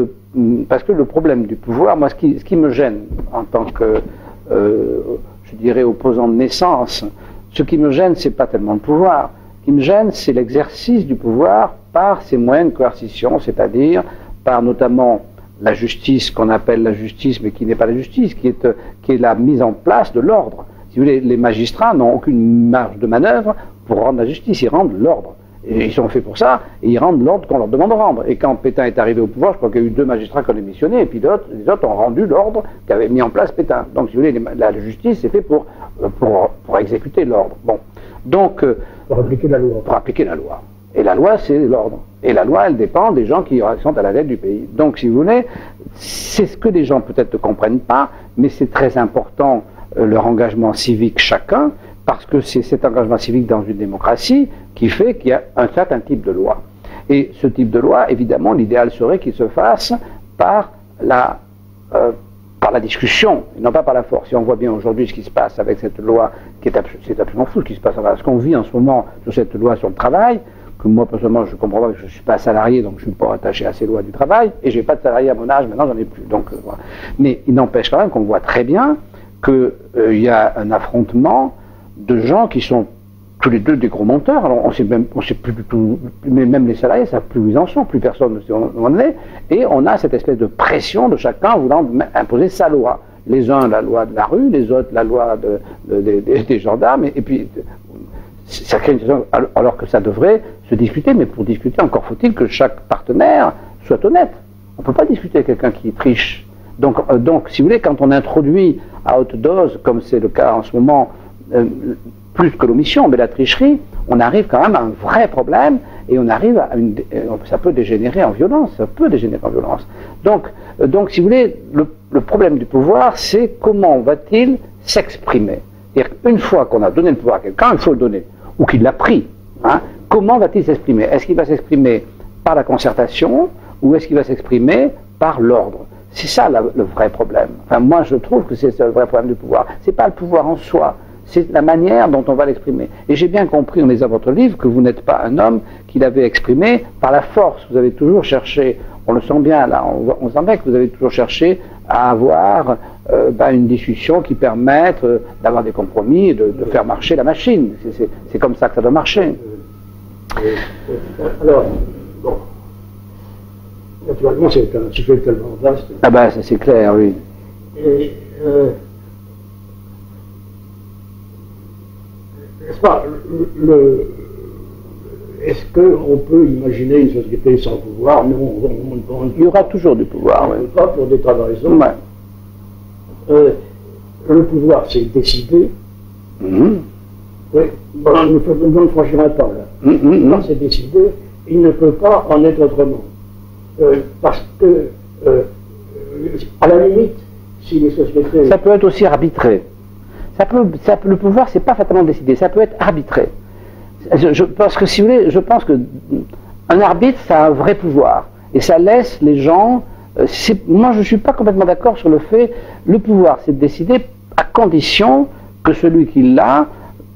parce que le problème du pouvoir, moi, ce qui me gêne en tant que, je dirais, opposant de naissance, ce qui me gêne, c'est pas tellement le pouvoir. Ce qui me gêne, c'est l'exercice du pouvoir par ses moyens de coercition, c'est-à-dire par notamment la justice qu'on appelle la justice, mais qui n'est pas la justice, qui est la mise en place de l'ordre. Si vous voulez, les magistrats n'ont aucune marge de manœuvre pour rendre la justice, ils rendent l'ordre. Et ils sont faits pour ça, et ils rendent l'ordre qu'on leur demande de rendre. Et quand Pétain est arrivé au pouvoir, je crois qu'il y a eu 2 magistrats qui ont démissionné, et puis les autres ont rendu l'ordre qu'avait mis en place Pétain. Donc, si vous voulez, la justice, c'est fait pour exécuter l'ordre. Bon. Donc, pour appliquer la loi. Pour appliquer la loi. Et la loi, c'est l'ordre. Et la loi, elle dépend des gens qui sont à la tête du pays. Donc, si vous voulez, c'est ce que les gens peut-être ne comprennent pas, mais c'est très important, leur engagement civique chacun, parce que c'est cet engagement civique dans une démocratie qui fait qu'il y a un certain type de loi. Et ce type de loi, évidemment, l'idéal serait qu'il se fasse par la discussion, et non pas par la force. Et on voit bien aujourd'hui ce qui se passe avec cette loi, c'est absolument fou ce qui se passe. Ce qu'on vit en ce moment sur cette loi sur le travail, que moi, personnellement, je comprends pas que je ne suis pas salarié, donc je ne suis pas attaché à ces lois du travail, et je n'ai pas de salarié à mon âge, maintenant j'en ai plus. Donc, voilà. Mais il n'empêche quand même qu'on voit très bien qu'il y a un affrontement de gens qui sont tous les deux des gros menteurs. Alors on sait plus du tout, mais même les salariés savent plus où ils en sont, plus personne ne sait où on en est, et on a cette espèce de pression de chacun voulant imposer sa loi. Les uns la loi de la rue, les autres la loi des gendarmes, et puis ça crée une situation, alors que ça devrait se discuter, mais pour discuter, encore faut-il que chaque partenaire soit honnête. On ne peut pas discuter avec quelqu'un qui triche. Donc, si vous voulez, quand on introduit à haute dose, comme c'est le cas en ce moment, plus que l'omission, mais la tricherie, on arrive quand même à un vrai problème, et on arrive à ça peut dégénérer en violence, Donc, si vous voulez, le problème du pouvoir, c'est comment va-t-il s'exprimer. C'est-à-dire qu'une fois qu'on a donné le pouvoir à quelqu'un, il faut le donner, ou qu'il l'a pris. Hein, comment va-t-il s'exprimer? Est-ce qu'il va s'exprimer par la concertation, ou est-ce qu'il va s'exprimer par l'ordre? C'est ça le vrai problème. Enfin, moi, je trouve que c'est le vrai problème du pouvoir. C'est pas le pouvoir en soi, c'est la manière dont on va l'exprimer. Et j'ai bien compris en lisant votre livre que vous n'êtes pas un homme qui l'avait exprimé par la force. Vous avez toujours cherché, on le sent bien là, on sent bien que vous avez toujours cherché à avoir une discussion qui permette d'avoir des compromis et de faire marcher la machine. C'est comme ça que ça doit marcher. Alors, bon, naturellement c'est un sujet tellement vaste. Ah ben, ça c'est clair, oui. Et, n'est-ce pas, est-ce qu'on peut imaginer une société sans pouvoir? Non, il y aura toujours du pouvoir. On ne peut pas pour des tas de raisons. Ouais. Le pouvoir, c'est décider. Oui, bon, on ne franchira pas là. Le pouvoir, c'est décider. Il ne peut pas en être autrement. Parce que, à la limite, si les sociétés... Ça peut être aussi arbitré. Le pouvoir, c'est pas fatalement décidé, ça peut être arbitré. Parce que si vous voulez, je pense que un arbitre, ça a un vrai pouvoir. Et ça laisse les gens... moi, je ne suis pas complètement d'accord sur le fait... Le pouvoir, c'est de décider à condition que celui qui l'a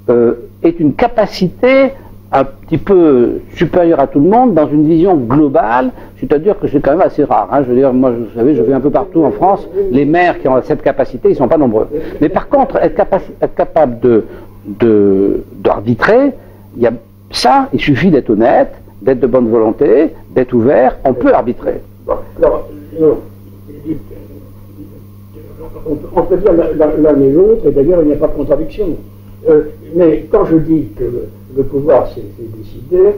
ait une capacité un petit peu supérieure à tout le monde dans une vision globale, c'est-à-dire que c'est quand même assez rare. Hein. Je veux dire, moi, vous savez, je vais un peu partout en France, les maires qui ont cette capacité, ils ne sont pas nombreux. Mais par contre, être capable d'arbitrer, il suffit d'être honnête, d'être de bonne volonté, d'être ouvert, on peut arbitrer. Bon, alors, on peut dire l'un et l'autre, et d'ailleurs il n'y a pas de contradiction. Mais quand je dis que le pouvoir c'est décidé,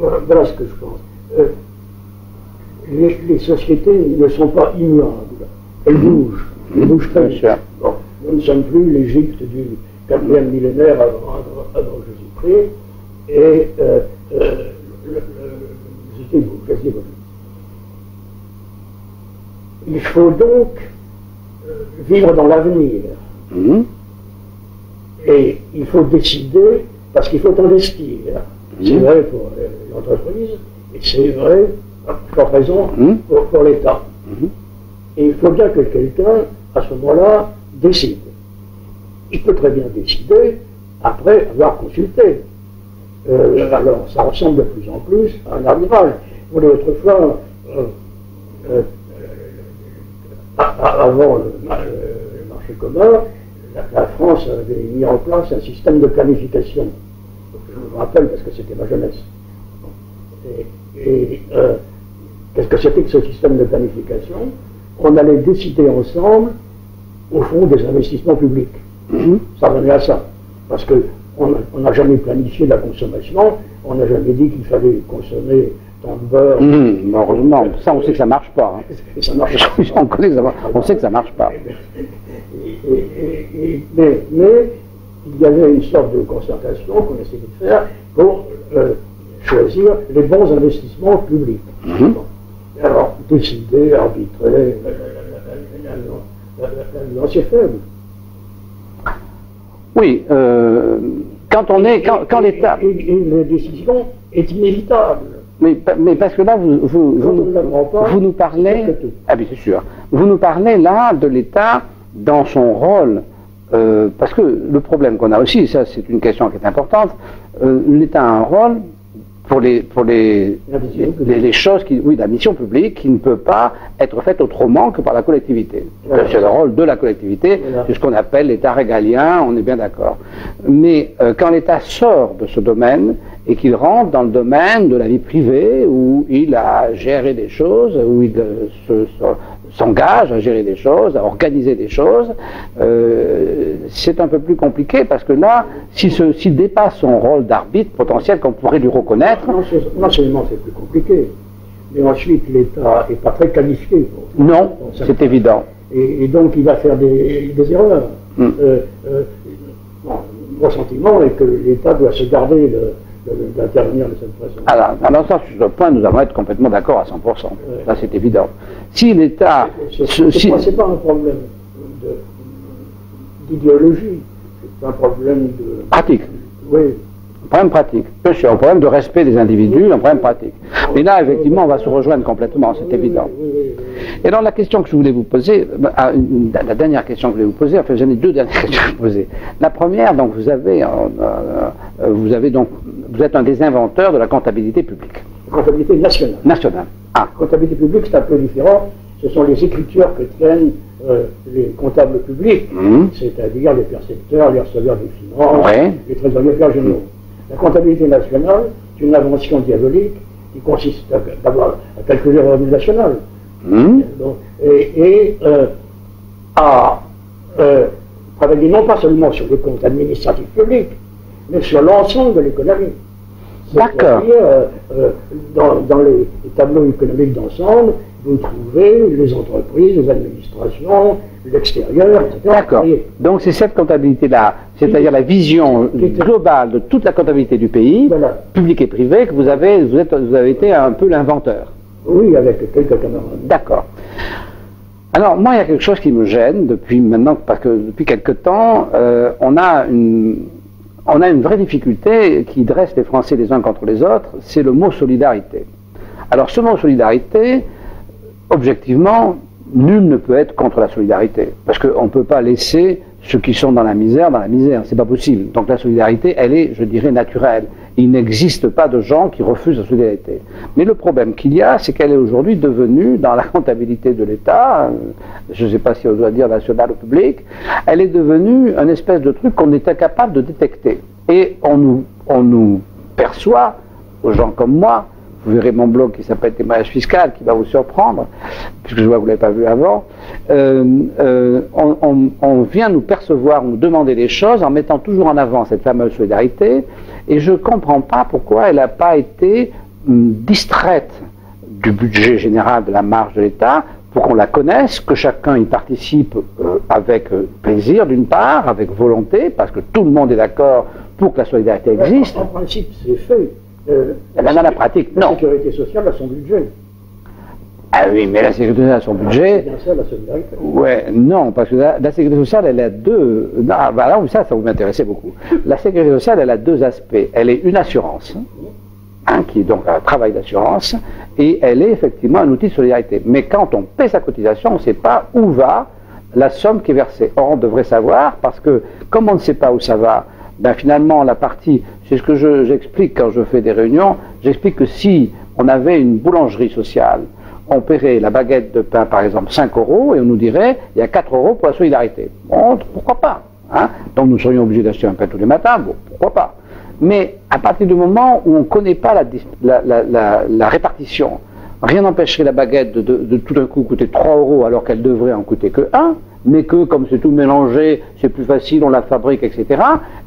voilà ce que je pense. Les sociétés ne sont pas immuables, elles bougent très vite. Bon, nous ne sommes plus l'Égypte du 4e millénaire avant Jésus-Christ, et c'était quasi évolué. Il faut donc vivre dans l'avenir. Et il faut décider parce qu'il faut investir. C'est vrai pour l'entreprise, et c'est vrai, pour raison, pour l'État. Et il faut bien que quelqu'un, à ce moment-là, décide. Il peut très bien décider après avoir consulté. Alors, ça ressemble de plus en plus à un arbitrage. Vous voyez, autrefois, avant le marché commun, la France avait mis en place un système de planification. Je me rappelle parce que c'était ma jeunesse. Qu'est-ce que c'était que ce système de planification? On allait décider ensemble, au fond, des investissements publics. Ça revenait à ça. Parce qu'on n'a jamais planifié la consommation, on n'a jamais dit qu'il fallait consommer tant de beurre. Heureusement, ça on sait que ça ne marche pas. Et ça marche pas. On sait que ça ne marche pas. Mais il y avait une sorte de concertation qu'on essayait de faire pour choisir les bons investissements publics. Alors, décider, arbitrer, la loi c'est faible. Oui, quand l'État... Et la décision est inévitable. Mais parce que là, vous nous parlez... Ah bien, c'est sûr. Vous nous parlez là de l'État dans son rôle, parce que le problème qu'on a aussi, ça c'est une question qui est importante, l'État a un rôle pour les choses la mission publique qui ne peut pas être faite autrement que par la collectivité. C'est le rôle de la collectivité, c'est ce qu'on appelle l'État régalien, on est bien d'accord. Mais quand l'État sort de ce domaine et qu'il rentre dans le domaine de la vie privée où il a géré des choses, où il s'engage à gérer des choses, à organiser des choses, c'est un peu plus compliqué parce que là, s'il dépasse son rôle d'arbitre potentiel qu'on pourrait lui reconnaître... Non seulement c'est plus compliqué, mais ensuite l'État n'est pas très qualifié. Non, c'est évident. Et donc il va faire des erreurs. Mon sentiment est que l'État doit se garder d'intervenir de cette façon. Alors ça, sur ce point, nous allons être complètement d'accord à 100%. Ça, c'est évident. Si l'État... C'est pas un problème d'idéologie, c'est un problème de... pratique. Oui. Un problème pratique. Bien sûr, un problème de respect des individus, un problème pratique. Mais là, effectivement, on va se rejoindre complètement, c'est évident. Et alors, la question que je voulais vous poser, la dernière question que je voulais vous poser, enfin, j'en ai deux dernières questions à vous poser. La première, donc, vous êtes un des inventeurs de la comptabilité publique. La comptabilité nationale. Nationale. La comptabilité publique, c'est un peu différent. Ce sont les écritures que tiennent les comptables publics, c'est-à-dire les percepteurs, les receveurs des finances, les trésoriers généraux. La comptabilité nationale, c'est une invention diabolique qui consiste d'abord à calculer le revenu national et à travailler non pas seulement sur les comptes administratifs publics, mais sur l'ensemble de l'économie. D'accord. Dans les tableaux économiques d'ensemble, vous trouvez les entreprises, les administrations, l'extérieur, etc. D'accord. Donc c'est cette comptabilité-là, c'est-à-dire la vision globale de toute la comptabilité du pays, public et privé, que vous avez été un peu l'inventeur. Oui, avec quelques camarades. D'accord. Alors moi, il y a quelque chose qui me gêne depuis maintenant, parce que depuis quelque temps, on a une vraie difficulté qui dresse les Français les uns contre les autres, c'est le mot solidarité. Alors ce mot solidarité, objectivement, nul ne peut être contre la solidarité, parce qu'on ne peut pas laisser ceux qui sont dans la misère, c'est pas possible. Donc la solidarité, elle est, je dirais, naturelle. Il n'existe pas de gens qui refusent la solidarité. Mais le problème qu'il y a, c'est qu'elle est aujourd'hui devenue, dans la comptabilité de l'État, je ne sais pas si on doit dire national ou public, elle est devenue un espèce de truc qu'on est incapable de détecter. Et on nous perçoit, aux gens comme moi, vous verrez mon blog qui s'appelle Témoignage fiscal, qui va vous surprendre, puisque je vois que vous ne l'avez pas vu avant, on vient nous percevoir, nous demander des choses en mettant toujours en avant cette fameuse solidarité, et je ne comprends pas pourquoi elle n'a pas été distraite du budget général de la marge de l'État, pour qu'on la connaisse, que chacun y participe avec plaisir d'une part, avec volonté, parce que tout le monde est d'accord pour que la solidarité existe. En principe, c'est fait. Dans la pratique, non. La sécurité sociale a son budget. Ah oui, mais la sécurité sociale a son budget. C'est bien ça, la solidarité. Ouais, non, parce que la sécurité sociale, elle a deux. Non, bah là, ça vous m'intéressait beaucoup. La sécurité sociale, elle a deux aspects. Elle est une assurance, qui est donc un travail d'assurance, et elle est effectivement un outil de solidarité. Mais quand on paie sa cotisation, on ne sait pas où va la somme qui est versée. Or, on devrait savoir, parce que comme on ne sait pas où ça va, ben finalement, la partie, c'est ce que j'explique quand je fais des réunions, j'explique que si on avait une boulangerie sociale, on paierait la baguette de pain, par exemple, 5 € et on nous dirait, il y a 4 € pour la solidarité. Bon, pourquoi pas, hein? Donc nous serions obligés d'acheter un pain tous les matins, bon, pourquoi pas. Mais à partir du moment où on ne connaît pas la répartition, rien n'empêcherait la baguette de tout d'un coup coûter 3 € alors qu'elle devrait en coûter que 1, mais que comme c'est tout mélangé, c'est plus facile, on la fabrique, etc.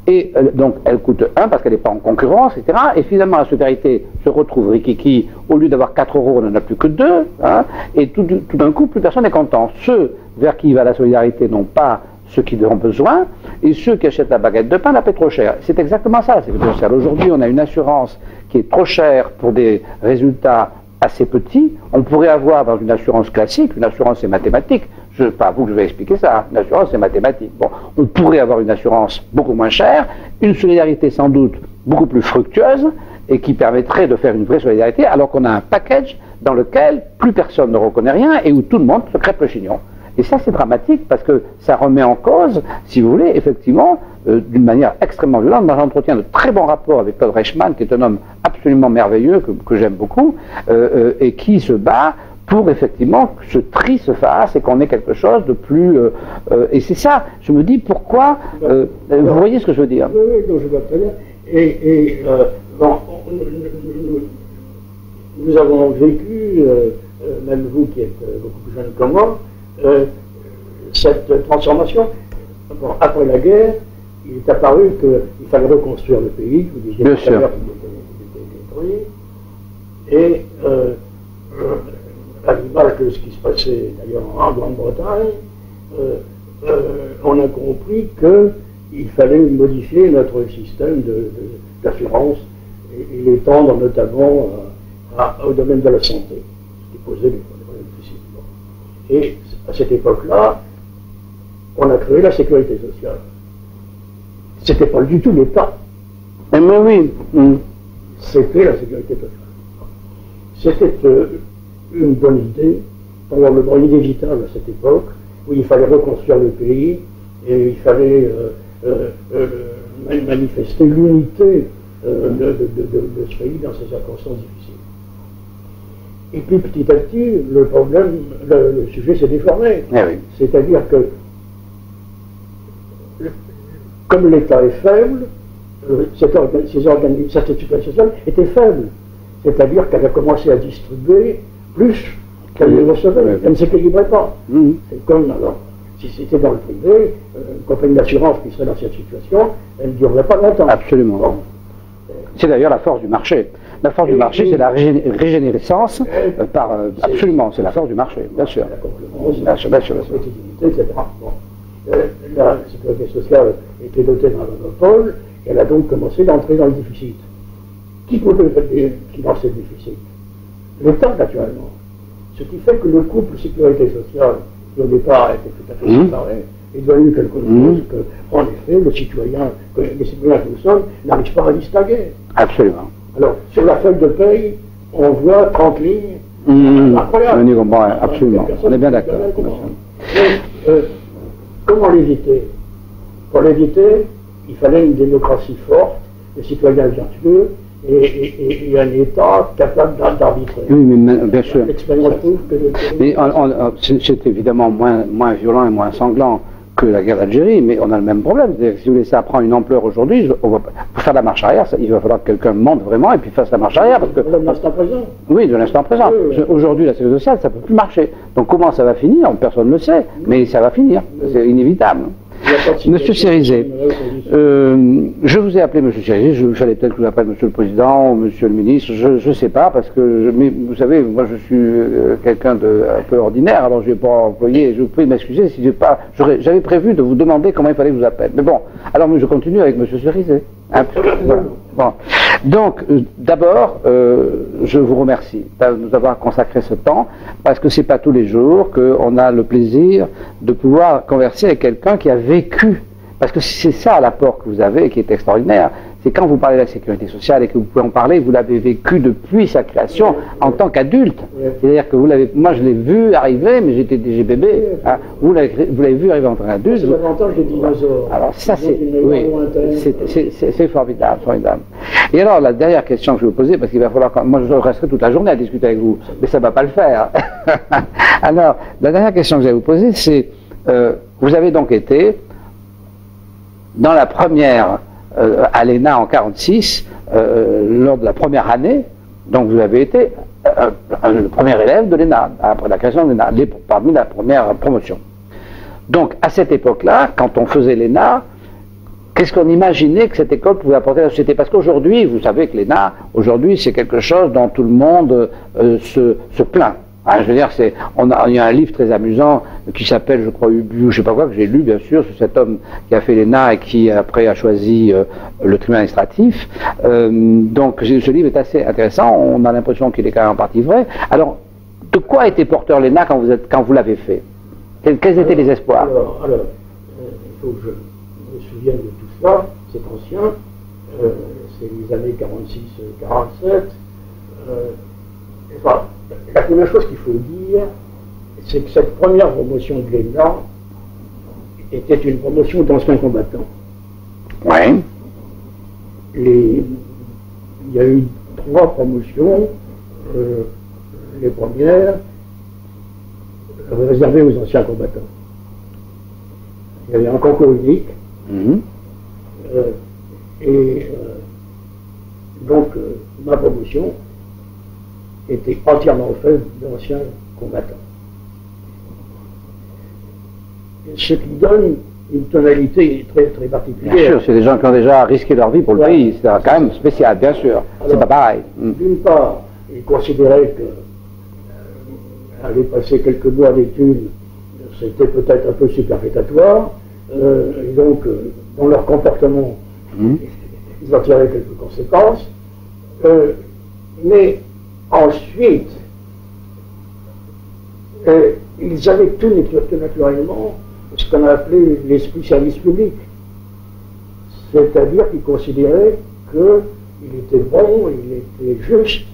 Et donc elle coûte 1 parce qu'elle n'est pas en concurrence, etc. Et finalement la solidarité se retrouve rikiki, au lieu d'avoir 4 € on n'en a plus que 2, hein, et tout d'un coup plus personne n'est content. Ceux vers qui va la solidarité n'ont pas ceux qui en ont besoin, et ceux qui achètent la baguette de pain la paient trop cher. C'est exactement ça la sécurité sociale. Aujourd'hui on a une assurance qui est trop chère pour des résultats assez petits. On pourrait avoir dans une assurance classique, une assurance c'est mathématique, pas à vous que je vais expliquer ça, une assurance c'est mathématique. Bon, on pourrait avoir une assurance beaucoup moins chère, une solidarité sans doute beaucoup plus fructueuse, et qui permettrait de faire une vraie solidarité, alors qu'on a un package dans lequel plus personne ne reconnaît rien, et où tout le monde se crêpe le chignon. Et ça c'est dramatique, parce que ça remet en cause, si vous voulez, effectivement, d'une manière extrêmement violente. Moi j'entretiens de très bons rapports avec Claude Reichmann, qui est un homme absolument merveilleux, que j'aime beaucoup, et qui se bat pour effectivement que ce tri se fasse et qu'on ait quelque chose de plus... et c'est ça, je me dis pourquoi... vous voyez ce que je veux dire? Oui, oui, donc je vois très bien. Et bon, nous avons vécu, même vous qui êtes beaucoup plus jeune que moi, cette transformation. Bon, après la guerre, il est apparu qu'il fallait reconstruire le pays, vous disiez tout à l'heure qu'il était détruit, et à l'image de ce qui se passait d'ailleurs en Grande-Bretagne, on a compris qu'il fallait modifier notre système d'assurance et l'étendre notamment au domaine de la santé, qui posait des problèmes difficiles. Et à cette époque-là, on a créé la sécurité sociale. C'était pas du tout l'État. Mais oui. C'était la sécurité sociale. C'était une bonne idée, probablement inévitable à cette époque, où il fallait reconstruire le pays et il fallait manifester l'unité de ce pays dans ces circonstances difficiles. Et puis petit à petit, le problème, le sujet s'est déformé. Eh oui. C'est-à-dire que, comme l'État est faible, cette situation sociale était faible. C'est-à-dire qu'elle a commencé à distribuer plus qu'elle ne recevait. Elle ne s'équilibrait pas. C'est comme, alors, si c'était dans le privé, une compagnie d'assurance qui serait dans cette situation, elle ne durerait pas longtemps. Absolument. Bon. C'est d'ailleurs la force du marché. La force du marché, c'est la régénérescence absolument, c'est la force du marché, bien sûr. La concurrence, la compétitivité, etc. Bon. La sécurité sociale était dotée d'un monopole, et elle a donc commencé d'entrer dans le déficit. Qui pouvait financer le déficit? L'État, naturellement. Ce qui fait que le couple sécurité sociale, qui au départ était tout à fait séparé, est devenu quelque chose que, en effet, les citoyens que nous sommes n'arrivent pas à distinguer. Absolument. Alors, sur la feuille de paye, on voit 30 lignes. Incroyable. On y comprend, absolument. On est bien d'accord. Comment l'éviter? Pour l'éviter, il fallait une démocratie forte, des citoyens vertueux, et un État capable d'arbitrer. Oui, mais bien sûr. L'expérience prouve que... Mais c'est évidemment moins violent et moins sanglant que la guerre d'Algérie, mais on a le même problème. Si vous voulez, ça prend une ampleur aujourd'hui, pour faire la marche arrière, il va falloir que quelqu'un monte vraiment et puis fasse la marche arrière. Parce que, de l'instant présent. Oui, de l'instant présent. Oui. Aujourd'hui, la sécurité sociale, ça ne peut plus marcher. Donc comment ça va finir? Personne ne le sait, mais ça va finir. C'est inévitable. Monsieur Cérizet, je vous ai appelé Monsieur Cérizet, je fallait peut-être que je vous appelle Monsieur le Président ou Monsieur le Ministre, je ne sais pas, parce que, mais vous savez, moi je suis quelqu'un de un peu ordinaire, alors je ne vais pas employer, je vous prie de m'excuser si j'avais prévu de vous demander comment il fallait que je vous appelle. Mais bon, alors je continue avec Monsieur Cérizet. Hein, voilà. Bon. Donc, d'abord, je vous remercie de nous avoir consacré ce temps, parce que c'est pas tous les jours qu'on a le plaisir de pouvoir converser avec quelqu'un qui a vécu. Parce que c'est ça l'apport que vous avez qui est extraordinaire. C'est quand vous parlez de la sécurité sociale et que vous pouvez en parler, vous l'avez vécu depuis sa création en tant qu'adulte. C'est-à-dire que vous l'avez, moi je l'ai vu arriver, mais j'étais déjà bébé. Hein. Vous l'avez vu arriver en tant qu'adulte. C'est l'avantage des dinosaures. Alors ça c'est formidable, formidable. Et alors la dernière question que je vais vous poser, parce qu'il va falloir, moi je resterai toute la journée à discuter avec vous, mais ça ne va pas le faire. Alors la dernière question que je vais vous poser, c'est, vous avez donc été dans la première à l'ENA en 1946, lors de la première année, donc vous avez été le premier élève de l'ENA, après la création de l'ENA, parmi la première promotion. Donc à cette époque-là, quand on faisait l'ENA, qu'est-ce qu'on imaginait que cette école pouvait apporter à la société? Parce qu'aujourd'hui, vous savez que l'ENA, aujourd'hui, c'est quelque chose dont tout le monde se plaint. Ah, je veux dire, il y a un livre très amusant qui s'appelle, je crois, Ubu, je sais pas quoi, que j'ai lu, bien sûr, c'est cet homme qui a fait l'ENA et qui, après, a choisi le tribunal administratif. Donc, ce livre est assez intéressant, on a l'impression qu'il est quand même en partie vrai. Alors, de quoi était porteur l'ENA quand vous l'avez fait? Quels étaient les espoirs? Alors, il faut que je me souvienne de tout cela, c'est ancien, c'est les années 46-47. Enfin, la première chose qu'il faut dire, c'est que cette première promotion de l'ENA était une promotion d'anciens combattants. Oui. Il y a eu 3 promotions, les premières réservées aux anciens combattants. Il y avait un concours unique, donc ma promotion était entièrement faite d'anciens combattants. Ce qui donne une tonalité très, très particulière. Bien sûr, c'est des gens qui ont déjà risqué leur vie pour le pays, c'est quand même spécial, bien sûr. C'est pas pareil. D'une part, ils considéraient que aller passer quelques mois d'études, c'était peut-être un peu superfétatoire, et donc, dans leur comportement, ils en tiraient quelques conséquences, mais ensuite, ils avaient tout naturellement ce qu'on a appelé l'esprit service public. C'est-à-dire qu'ils considéraient qu'il était bon, il était juste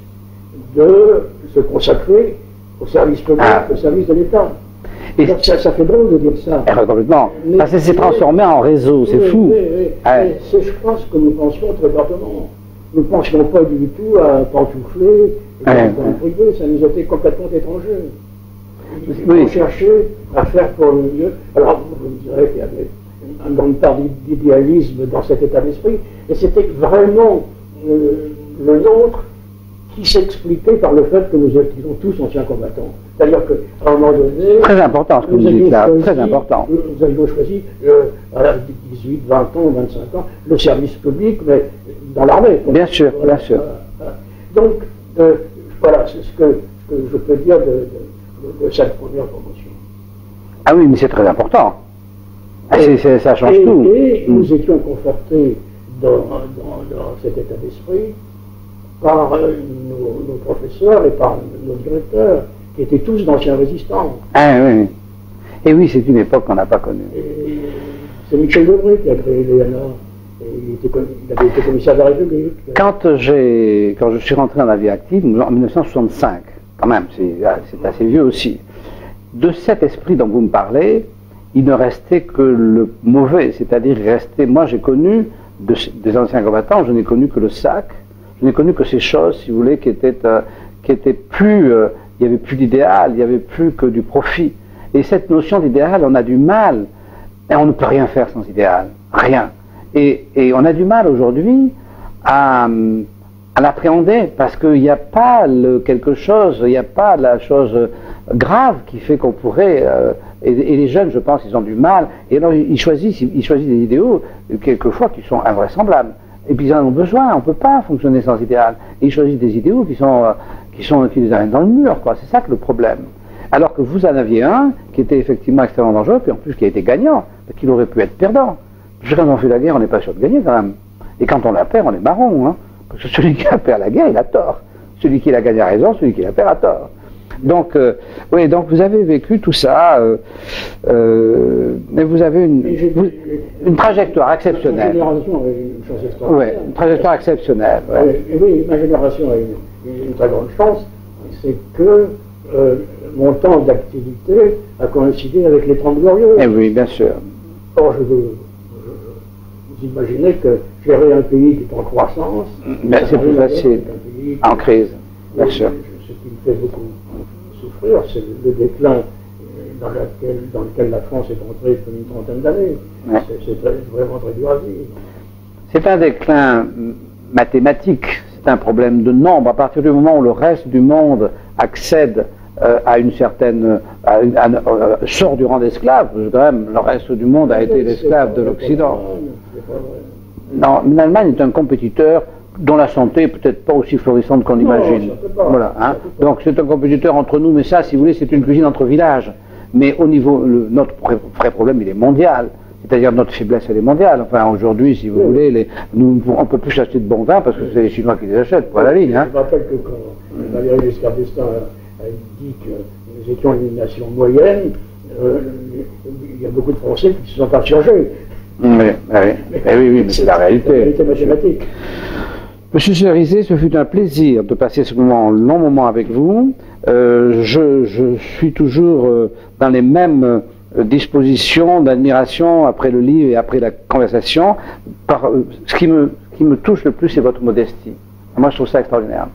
de se consacrer au service public, au service de l'État. Et ça fait drôle de dire ça. Complètement. Parce que c'est transformé en réseau, c'est fou. C'est, je pense, que nous pensions très fortement. Nous ne pensions pas du tout à pantoufler, dans le privé, ça nous était complètement étranger. On cherchait à faire pour le mieux. Alors, vous me direz qu'il y avait une grande part d'idéalisme dans cet état d'esprit, et c'était vraiment le nôtre qui s'expliquait par le fait que nous étions tous anciens combattants. C'est-à-dire qu'à un moment donné... Très important ce que vous dites là, très important. Nous avions choisi, à 18, 20 ans, 25 ans, le service public, mais dans l'armée. Bien sûr, bien sûr. Donc, voilà, c'est ce que je peux dire de cette première promotion. Ah oui, mais c'est très important. Ça change tout. Et nous étions confortés dans cet état d'esprit par nos professeurs et par nos directeurs, qui étaient tous d'anciens résistants. Ah oui. Et oui, c'est une époque qu'on n'a pas connue. C'est Michel Debré qui a créé l'ENA. Il avait été commissaire de la République. Quand je suis rentré dans la vie active, en 1965, quand même, c'est assez vieux aussi, de cet esprit dont vous me parlez, il ne restait que le mauvais, c'est-à-dire moi j'ai connu des anciens combattants, je n'ai connu que le sac, je n'ai connu que ces choses, si vous voulez, qui étaient plus, il n'y avait plus d'idéal, il n'y avait plus que du profit. Et cette notion d'idéal, on a du mal, et on ne peut rien faire sans idéal, rien. Et on a du mal aujourd'hui à l'appréhender, parce qu'il n'y a pas quelque chose, il n'y a pas la chose grave qui fait qu'on pourrait, et les jeunes, je pense, ils ont du mal, et alors ils choisissent des idéaux, quelquefois, qui sont invraisemblables. Et puis ils en ont besoin, on ne peut pas fonctionner sans idéal. Et ils choisissent des idéaux qui les amènent dans le mur, quoi. C'est ça que le problème. Alors que vous en aviez un qui était effectivement extrêmement dangereux, puis en plus qui a été gagnant, parce qu'il aurait pu être perdant. Parce que quand on fait la guerre, on n'est pas sûr de gagner quand même. Et quand on la perd, on est marron, hein. Parce que celui qui a peur la guerre, il a tort. Celui qui la gagne a raison, celui qui la perd a tort. Donc, oui, donc vous avez vécu tout ça, mais vous avez une trajectoire exceptionnelle. Ma génération a une chance extraordinaire. Oui, une trajectoire exceptionnelle. Ouais. Oui, ma génération a une très grande chance, c'est que mon temps d'activité a coïncidé avec les 30 Glorieuses. Eh oui, bien sûr. Or, vous imaginez que gérer un pays qui est en croissance, c'est plus facile, en crise, bien sûr. Ce qui me fait beaucoup souffrir, c'est le déclin dans lequel la France est entrée depuis une trentaine d'années. Ouais. C'est vraiment très dur à vivre. C'est un déclin mathématique, c'est un problème de nombre. À partir du moment où le reste du monde accède à une certaine... sort du rang d'esclave, quand même, le reste du monde a été l'esclave de l'Occident. Non, l'Allemagne est un compétiteur dont la santé n'est peut-être pas aussi florissante qu'on l'imagine. Voilà, hein. Donc c'est un compétiteur entre nous, mais ça, si vous voulez, c'est une cuisine entre villages. Mais au niveau, notre vrai problème, il est mondial. C'est-à-dire notre faiblesse, elle est mondiale. Enfin, aujourd'hui, si vous voulez, on ne peut plus acheter de bons vins parce que c'est les Chinois qui les achètent, pour la ligne. Hein. Je me rappelle que quand Valéry Giscard d'Estaing a dit que nous étions une nation moyenne, il y a beaucoup de Français qui se sont insurgés. Oui, mais c'est la réalité. La réalité mathématique. Monsieur Cerizet, ce fut un plaisir de passer ce long moment avec vous. Je suis toujours dans les mêmes dispositions d'admiration après le livre et après la conversation. Ce qui me touche le plus, c'est votre modestie. Moi, je trouve ça extraordinaire.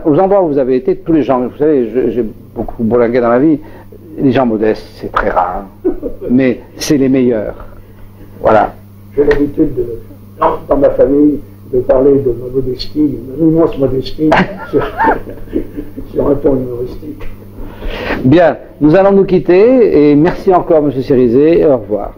Aux endroits où vous avez été, tous les gens, vous savez, j'ai beaucoup bourlingué dans ma vie, les gens modestes, c'est très rare, mais c'est les meilleurs. Voilà. J'ai l'habitude, dans ma famille, de parler de ma modestie, une immense modestie, sur un ton humoristique. Bien, nous allons nous quitter, et merci encore, M. Cerizet, et au revoir.